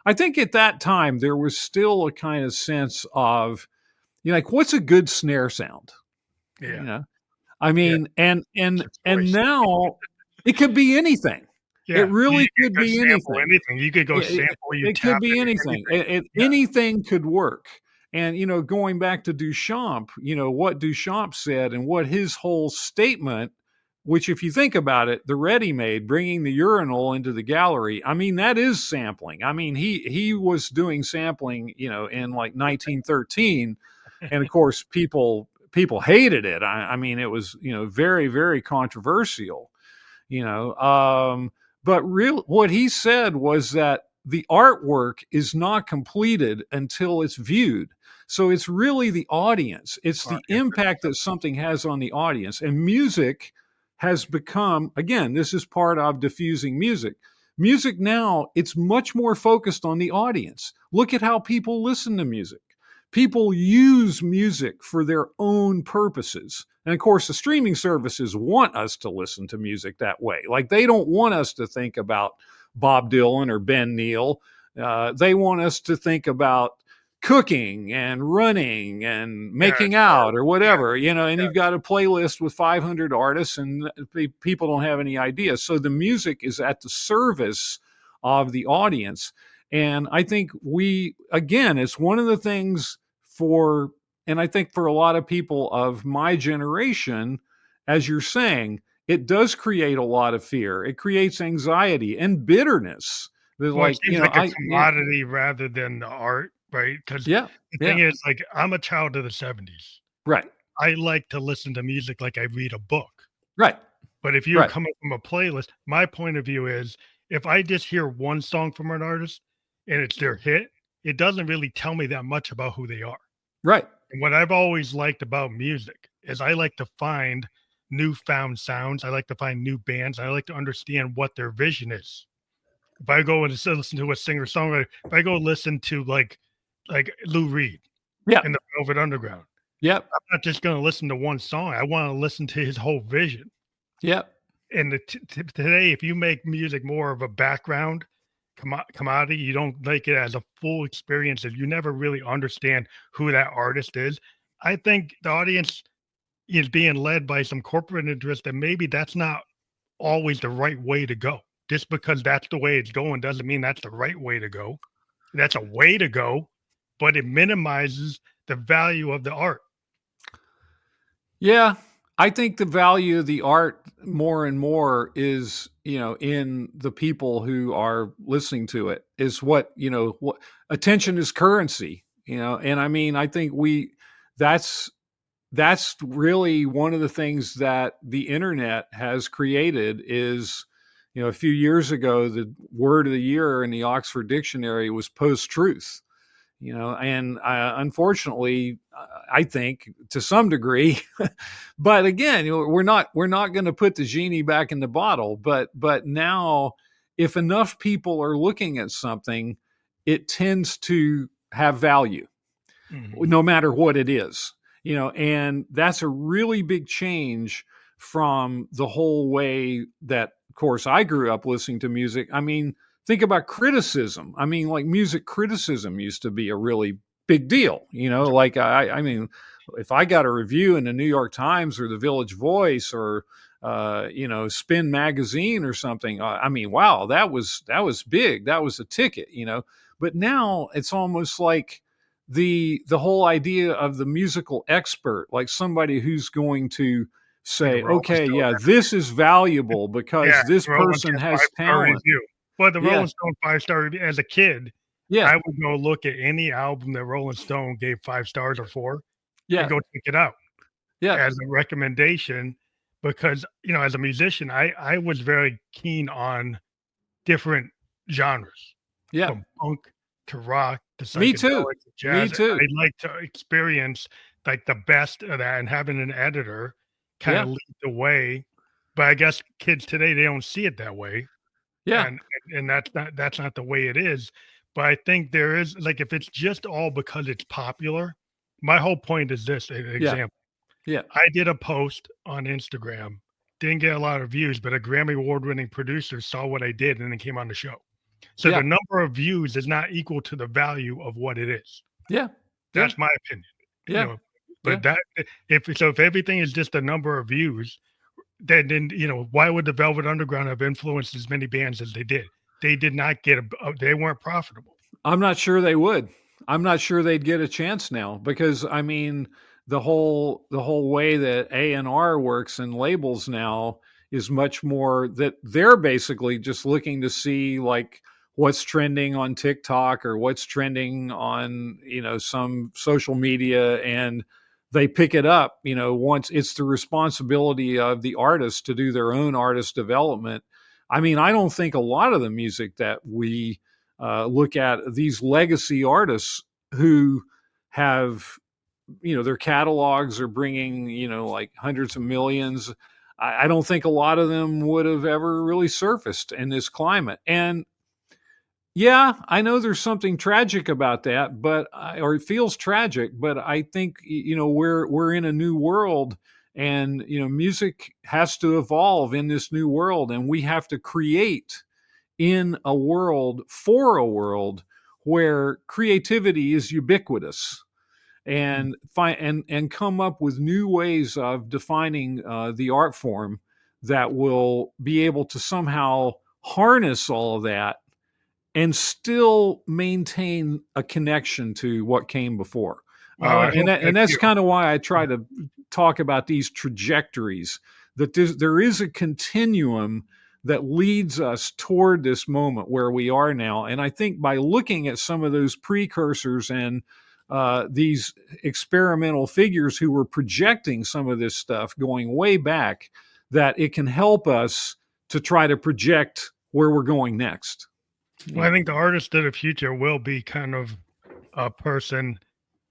I think at that time, there was still a kind of sense of, like, what's a good snare sound? Yeah. I mean, and now it could be anything. Yeah. It really could be anything. You could go sample. It could be anything. Anything could work. And, going back to Duchamp, what Duchamp said and what his whole statement, which if you think about it, the ready-made, bringing the urinal into the gallery, I mean, that is sampling. I mean, he was doing sampling, in like 1913. And of course, people hated it. I mean, it was, very, very controversial, but what he said was that the artwork is not completed until it's viewed. So it's really the audience. It's the impact that something has on the audience. And music has become, again, this is part of diffusing music. Music now, it's much more focused on the audience. Look at how people listen to music. People use music for their own purposes. And of course, the streaming services want us to listen to music that way. Like, they don't want us to think about Bob Dylan or Ben Neill. They want us to think about cooking and running and making out or whatever, and you've got a playlist with 500 artists and people don't have any idea. So the music is at the service of the audience. And I think it's one of the things and I think for a lot of people of my generation, as you're saying, it does create a lot of fear. It creates anxiety and bitterness. It seems like a commodity rather than the art, right? Because the thing is, like, I'm a child of the 70s. Right. I like to listen to music like I read a book. Right. But if you come up from a playlist, my point of view is if I just hear one song from an artist and it's their hit, it doesn't really tell me that much about who they are. Right. And what I've always liked about music is I like to find newfound sounds. I like to find new bands. I like to understand what their vision is. If I go and listen to a singer-songwriter, if I go listen to like Lou Reed and the Velvet Underground, I'm not just going to listen to one song. I want to listen to his whole vision. And today, if you make music more of a background commodity, you don't like it as a full experience, if you never really understand who that artist is, I think the audience is being led by some corporate interest that maybe that's not always the right way to go. Just because that's the way it's going doesn't mean that's the right way to go. That's a way to go, but it minimizes the value of the art. Yeah, I think the value of the art more and more is, in the people who are listening to it, is what attention is currency, and I mean, I think that's really one of the things that the internet has created is, a few years ago, the word of the year in the Oxford Dictionary was post-truth, and unfortunately, I think to some degree, but again, we're not going to put the genie back in the bottle, but now if enough people are looking at something, it tends to have value, no matter what it is, and that's a really big change from the whole way that, of course, I grew up listening to music. I mean, think about criticism. I mean, like music criticism used to be a really big deal, like I mean, if I got a review in the New York Times or the Village Voice or, Spin Magazine or something, I mean, wow, that was big. That was a ticket, but now it's almost like the whole idea of the musical expert, like somebody who's going to say, okay, this is valuable because this person has talent. Well, the Rolling Stone 5-star review, as a kid, I would go look at any album that Rolling Stone gave 5 stars or 4 and go check it out as a recommendation because, as a musician, I was very keen on different genres, from punk to rock to psychedelic to jazz. Me too. I'd like to experience like the best of that, and having an editor kind of lead the way. But I guess kids today, they don't see it that way. And that's not the way it is. But I think there is, like, if it's just all because it's popular, my whole point is this, an example. I did a post on Instagram, didn't get a lot of views, but a Grammy award-winning producer saw what I did and then came on the show. So the number of views is not equal to the value of what it is. That's my opinion. But if everything is just a number of views, then why would the Velvet Underground have influenced as many bands as they did? They did not they weren't profitable. I'm not sure they would. I'm not sure they'd get a chance now because, I mean, the whole way that A&R works and labels now is much more that they're basically just looking to see like what's trending on TikTok or what's trending on, some social media, and they pick it up, once. It's the responsibility of the artist to do their own artist development. I mean, I don't think a lot of the music that we look at, these legacy artists who have, their catalogs are bringing, like hundreds of millions. I don't think a lot of them would have ever really surfaced in this climate. And yeah, I know there's something tragic about that, or it feels tragic, but I think, we're in a new world, and, music has to evolve in this new world, and we have to create in a world for a world where creativity is ubiquitous, and and come up with new ways of defining the art form that will be able to somehow harness all of that and still maintain a connection to what came before. And that's kind of why I try to talk about these trajectories, that there is a continuum that leads us toward this moment where we are now. And I think by looking at some of those precursors and these experimental figures who were projecting some of this stuff going way back, that it can help us to try to project where we're going next. Well, I think the artist of the future will be kind of a person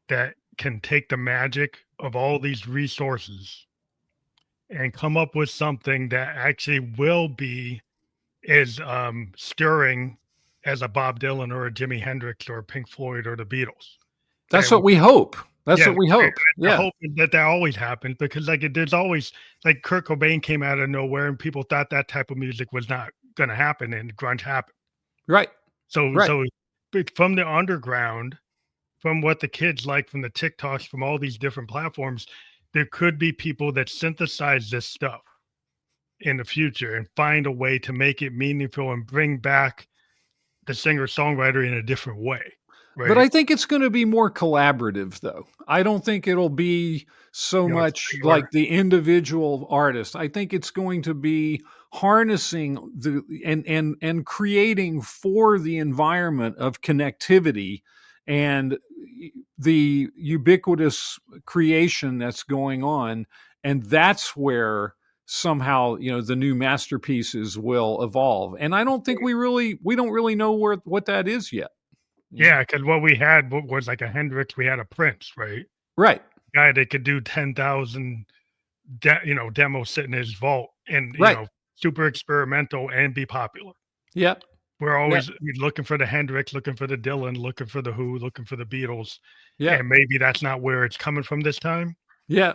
that can take the magic of all these resources and come up with something that actually will be as stirring as a Bob Dylan or a Jimi Hendrix or a Pink Floyd or the Beatles. That's what we hope. That's what we hope. I hope that always happens, because there's always, like, Kurt Cobain came out of nowhere and people thought that type of music was not going to happen, and grunge happened. Right. So from the underground, from what the kids like, from the TikToks, from all these different platforms, there could be people that synthesize this stuff in the future and find a way to make it meaningful and bring back the singer-songwriter in a different way. Right? But I think it's going to be more collaborative, though. I don't think it'll be so much like the individual artist. I think it's going to be harnessing and creating for the environment of connectivity and the ubiquitous creation that's going on. And that's where somehow, the new masterpieces will evolve. And I don't think we don't really know what that is yet. Yeah, because what we had was like a Hendrix, we had a Prince, right? Right. Guy that could do 10,000, demos sitting in his vault, and super experimental and be popular. Yeah. We're always looking for the Hendrix, looking for the Dylan, looking for the Who, looking for the Beatles. Yeah. And maybe that's not where it's coming from this time. Yeah.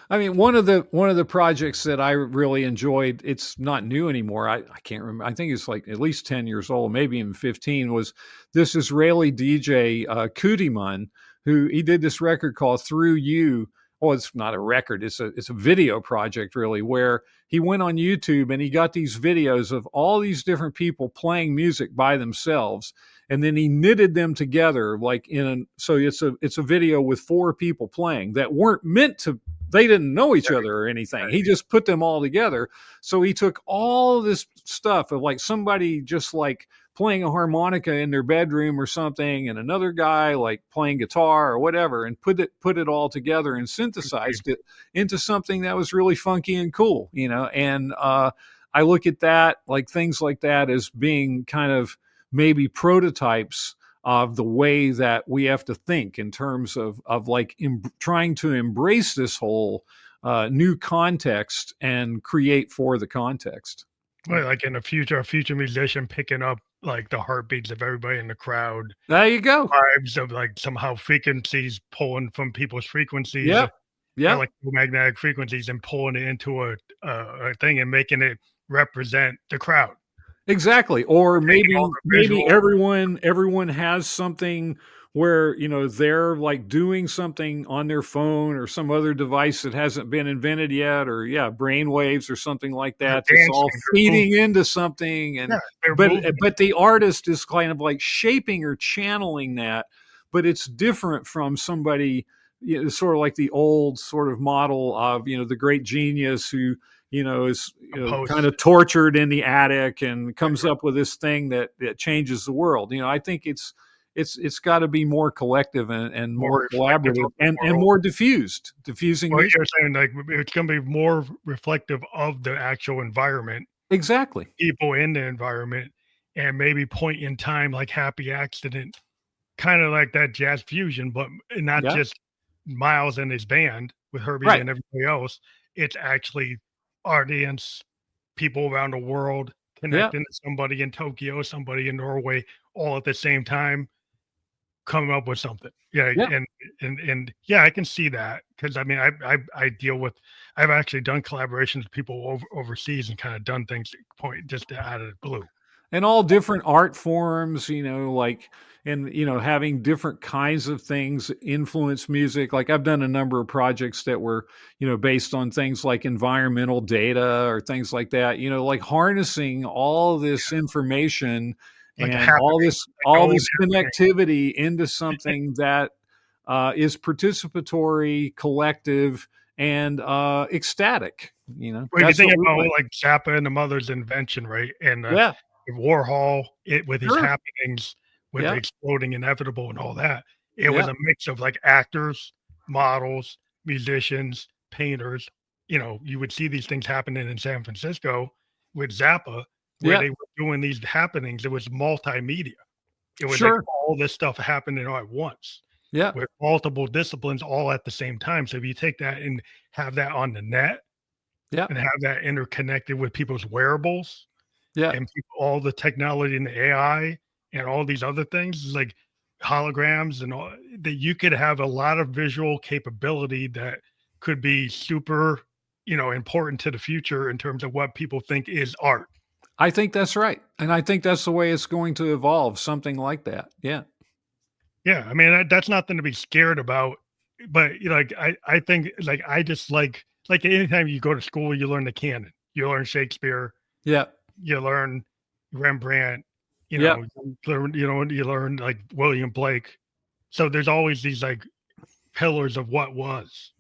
I mean, one of the projects that I really enjoyed, it's not new anymore. I can't remember. I think it's like at least 10 years old, maybe even 15, was this Israeli DJ, Kudiman, who he did this record called Through You. Oh, it's not a record. It's a video project, really, where he went on YouTube and he got these videos of all these different people playing music by themselves. And then he knitted them together so it's a video with 4 people playing that weren't meant to, they didn't know each other or anything. He just put them all together. So he took all this stuff of like somebody just like playing a harmonica in their bedroom or something, and another guy like playing guitar or whatever, and put it all together and synthesized it into something that was really funky and cool, and I look at that, like things like that, as being kind of maybe prototypes of the way that we have to think in terms of trying to embrace this whole new context and create for the context. Well, like in the future, a future musician picking up like the heartbeats of everybody in the crowd. There you go. Vibes of like somehow frequencies pulling from people's frequencies. Yeah. Electromagnetic frequencies, and pulling it into a thing and making it represent the crowd. Exactly. Or maybe everyone has something where, they're like doing something on their phone or some other device that hasn't been invented yet, or brain waves or something like that. It's all feeding into something. And but the artist is kind of like shaping or channeling that, but it's different from somebody, sort of like the old sort of model of, the great genius who, is kind of tortured in the attic and comes up with this thing that changes the world. I think it's got to be more collective and more collaborative and more diffusing. Well, you're saying like it's going to be more reflective of the actual environment. Exactly. People in the environment, and maybe point in time, like Happy Accident, kind of like that jazz fusion, but not just Miles and his band with Herbie and everybody else. It's actually audience, people around the world connecting to somebody in Tokyo, somebody in Norway, all at the same time, coming up with something. And I can see that, because I mean I deal with, I've actually done collaborations with people overseas and kind of done things point just out of the blue. and all different art forms, like, and, having different kinds of things influence music. Like I've done a number of projects that were, based on things like environmental data or things like that, like harnessing all this information like and all happening, this, like all old this happening. connectivity into something that is participatory, collective, and ecstatic. Well, if you That's think what we about like. like Zappa and the Mother's Invention, right? And Yeah, Warhol, it with his sure. happenings, with the Yeah, exploding inevitable and all that. It was yeah, a mix of like actors, models, musicians, painters. You would see these things happening in San Francisco with Zappa, where yeah, they were doing these happenings. It was multimedia. It was like sure. all this stuff happening all at once Yeah, with multiple disciplines all at the same time. So if you take that and have that on the net yeah, and have that interconnected with people's wearables yeah. and people, all the technology and the AI and all these other things like holograms and all that, you could have a lot of visual capability that could be super, important to the future in terms of what people think is art. I think that's right, and I think that's the way it's going to evolve, something like that. Yeah, Yeah, I mean that's nothing to be scared about. But like I think like I just like anytime you go to school, you learn the canon, you learn Shakespeare, yeah, you learn Rembrandt, yeah. you learn like William Blake. So there's always these like pillars of what was.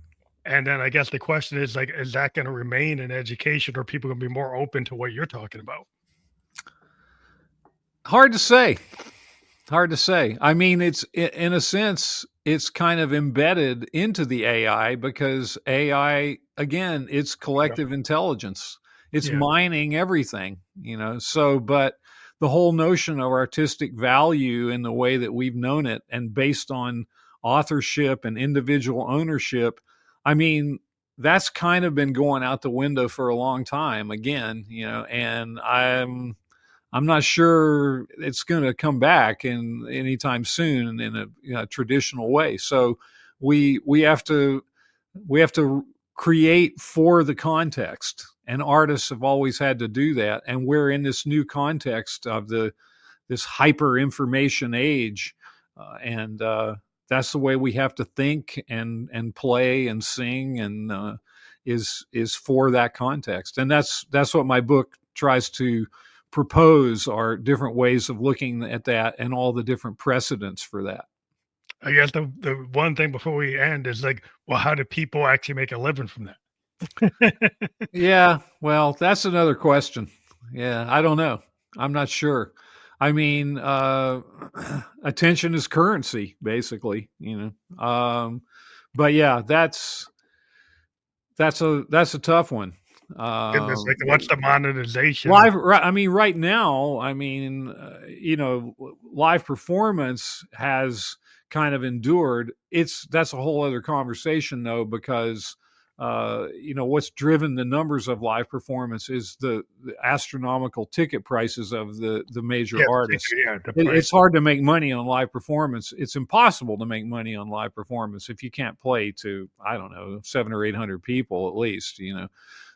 And then I guess the question is like, is that going to remain in education, or people going to be more open to what you're talking about? Hard to say. Hard to say. I mean, it's in a sense, it's kind of embedded into the AI because AI, again, it's Yeah, collective intelligence. It's yeah, mining everything. So, but the whole notion of artistic value in the way that we've known it and based on authorship and individual ownership, I mean, that's kind of been going out the window for a long time again, and I'm not sure it's going to come back in anytime soon in a traditional way. So we have to create for the context, and artists have always had to do that. And we're in this new context of this hyper information age, and that's the way we have to think and play and sing and is for that context. And that's what my book tries to propose, are different ways of looking at that and all the different precedents for that. I guess the one thing before we end is like, well, how do people actually make a living from that? Yeah, well, that's another question. Yeah, I don't know. I'm not sure. I mean, attention is currency, basically. But yeah, that's a tough one. Goodness, like, what's the monetization? Live, I mean, right now, I mean, live performance has kind of endured. That's a whole other conversation, though, because what's driven the numbers of live performance is the astronomical ticket prices of the major Yeah, artists. the It's price. hard to make money on live performance. It's impossible to make money on live performance if you can't play to, I don't know, 700 or 800 people at least. Yeah,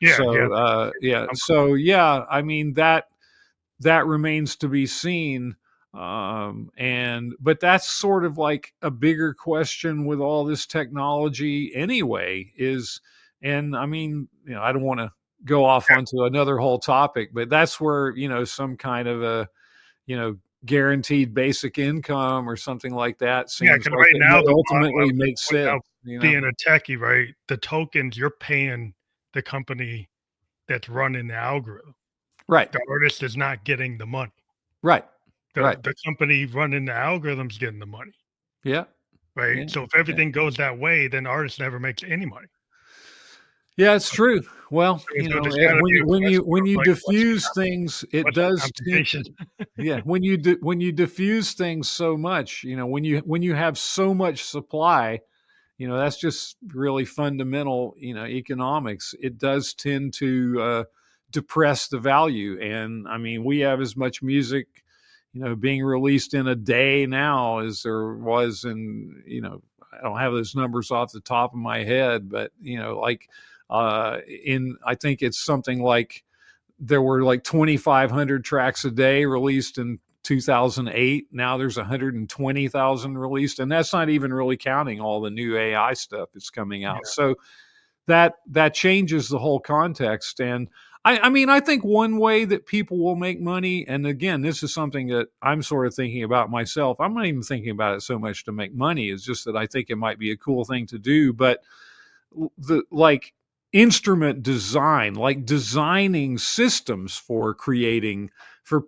yeah. So I mean, that remains to be seen. But that's sort of like a bigger question with all this technology anyway. And I mean, I don't want to go off onto another whole topic, but that's where some kind of a guaranteed basic income or something like that Yeah, seems because like right it now might the model ultimately make sense. without being a techie, right? The tokens, you're paying the company that's running the algorithm. Right, The artist is not getting the money. right, right. The company running the algorithm's getting the money, Yeah, right? yeah, So if yeah. everything goes that way, then artist never makes any money. Yeah, it's true. Well, So there's gotta when be you a when you question when of you like, diffuse things, it what's the does tend. compensation? Yeah, when you diffuse things so much, when you have so much supply, that's just really fundamental, economics. It does tend to depress the value. And I mean, we have as much music, being released in a day now as there was I don't have those numbers off the top of my head, but like in I think it's something like there were like 2,500 tracks a day released in 2008. Now there's 120,000 released, and that's not even really counting all the new AI stuff that's coming out. So that changes the whole context. And I mean, I think one way that people will make money, and again, this is something that I'm sort of thinking about myself. I'm not even thinking about it so much to make money. It's just that I think it might be a cool thing to do. But like instrument design, like designing systems for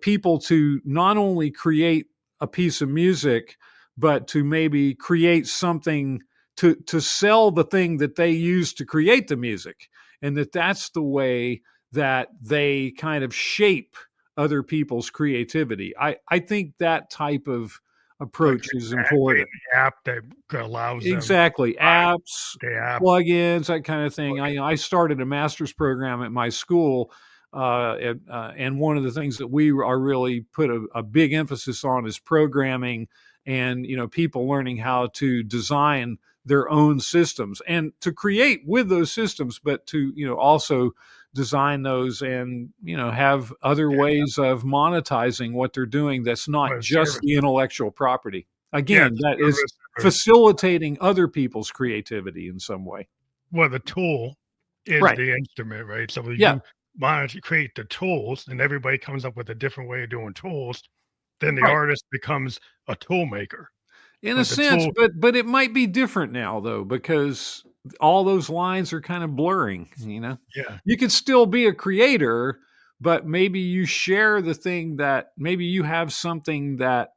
people to not only create a piece of music, but to maybe create something to sell the thing that they use to create the music. And that's the way that they kind of shape other people's creativity. I think that type of approach is important. App that allows exactly apps, plugins, that kind of thing. I started a master's program at my school, and one of the things that we are really put a big emphasis on is programming, and people learning how to design their own systems and to create with those systems, but to also design those and have other ways of monetizing what they're doing that's not just the intellectual property. Again, that is facilitating other people's creativity in some way. Well, the tool is the instrument, right? So you want to create the tools, and everybody comes up with a different way of doing tools, then the artist becomes a tool maker. In a sense, but it might be different now, though, because all those lines are kind of blurring, You could still be a creator, but maybe you share the thing that maybe you have something that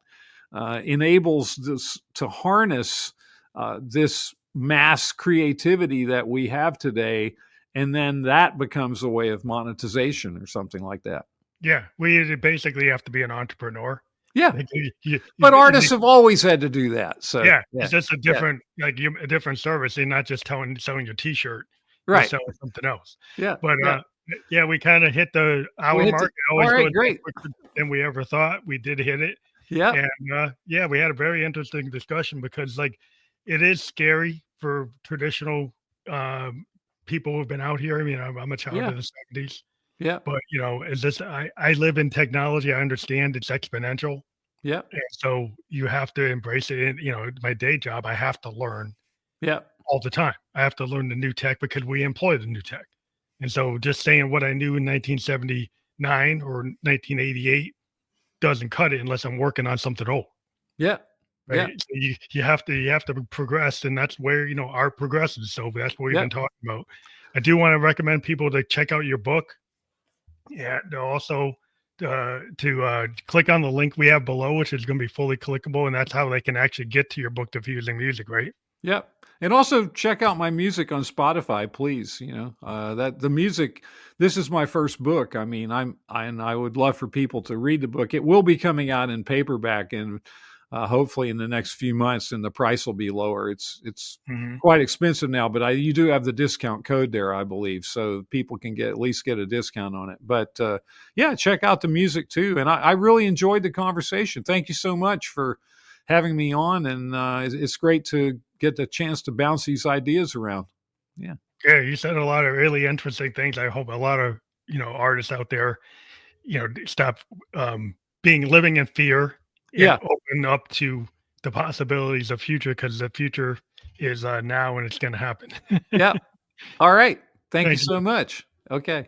enables this to harness this mass creativity that we have today, and then that becomes a way of monetization or something like that. Yeah, we basically have to be an entrepreneur. Yeah, but artists have always had to do that. So it's just a different, a different service. You're not just selling your T-shirt, right? You're selling something else. Yeah, but we kind of hit the hour mark. All right, great. Than we ever thought. We did hit it. Yeah, and we had a very interesting discussion because it is scary for traditional people who've been out here. I mean, I'm a child of the 70s. Yeah. But, is this, I live in technology. I understand it's exponential. Yeah. And so you have to embrace it. And, my day job, I have to learn all the time. I have to learn the new tech because we employ the new tech. And so just saying what I knew in 1979 or 1988 doesn't cut it unless I'm working on something old. Yeah. Right. Yeah. So you have to progress. And that's where, art progresses. So that's what we've been talking about. I do want to recommend people to check out your book. Yeah, also to click on the link we have below, which is going to be fully clickable, and that's how they can actually get to your book, Diffusing Music, right? Yep. And also check out my music on Spotify, please. That the music. This is my first book. I mean, I would love for people to read the book. It will be coming out in paperback, and hopefully in the next few months, and the price will be lower. It's quite expensive now, but you do have the discount code there, I believe, so people can at least get a discount on it. But check out the music too. And I really enjoyed the conversation. Thank you so much for having me on, and it's great to get the chance to bounce these ideas around. Yeah, you said a lot of really interesting things. I hope a lot of artists out there, stop living in fear. Open up to the possibilities of future, because the future is now and it's going to happen. Yeah. All right. Thank you so much. Okay.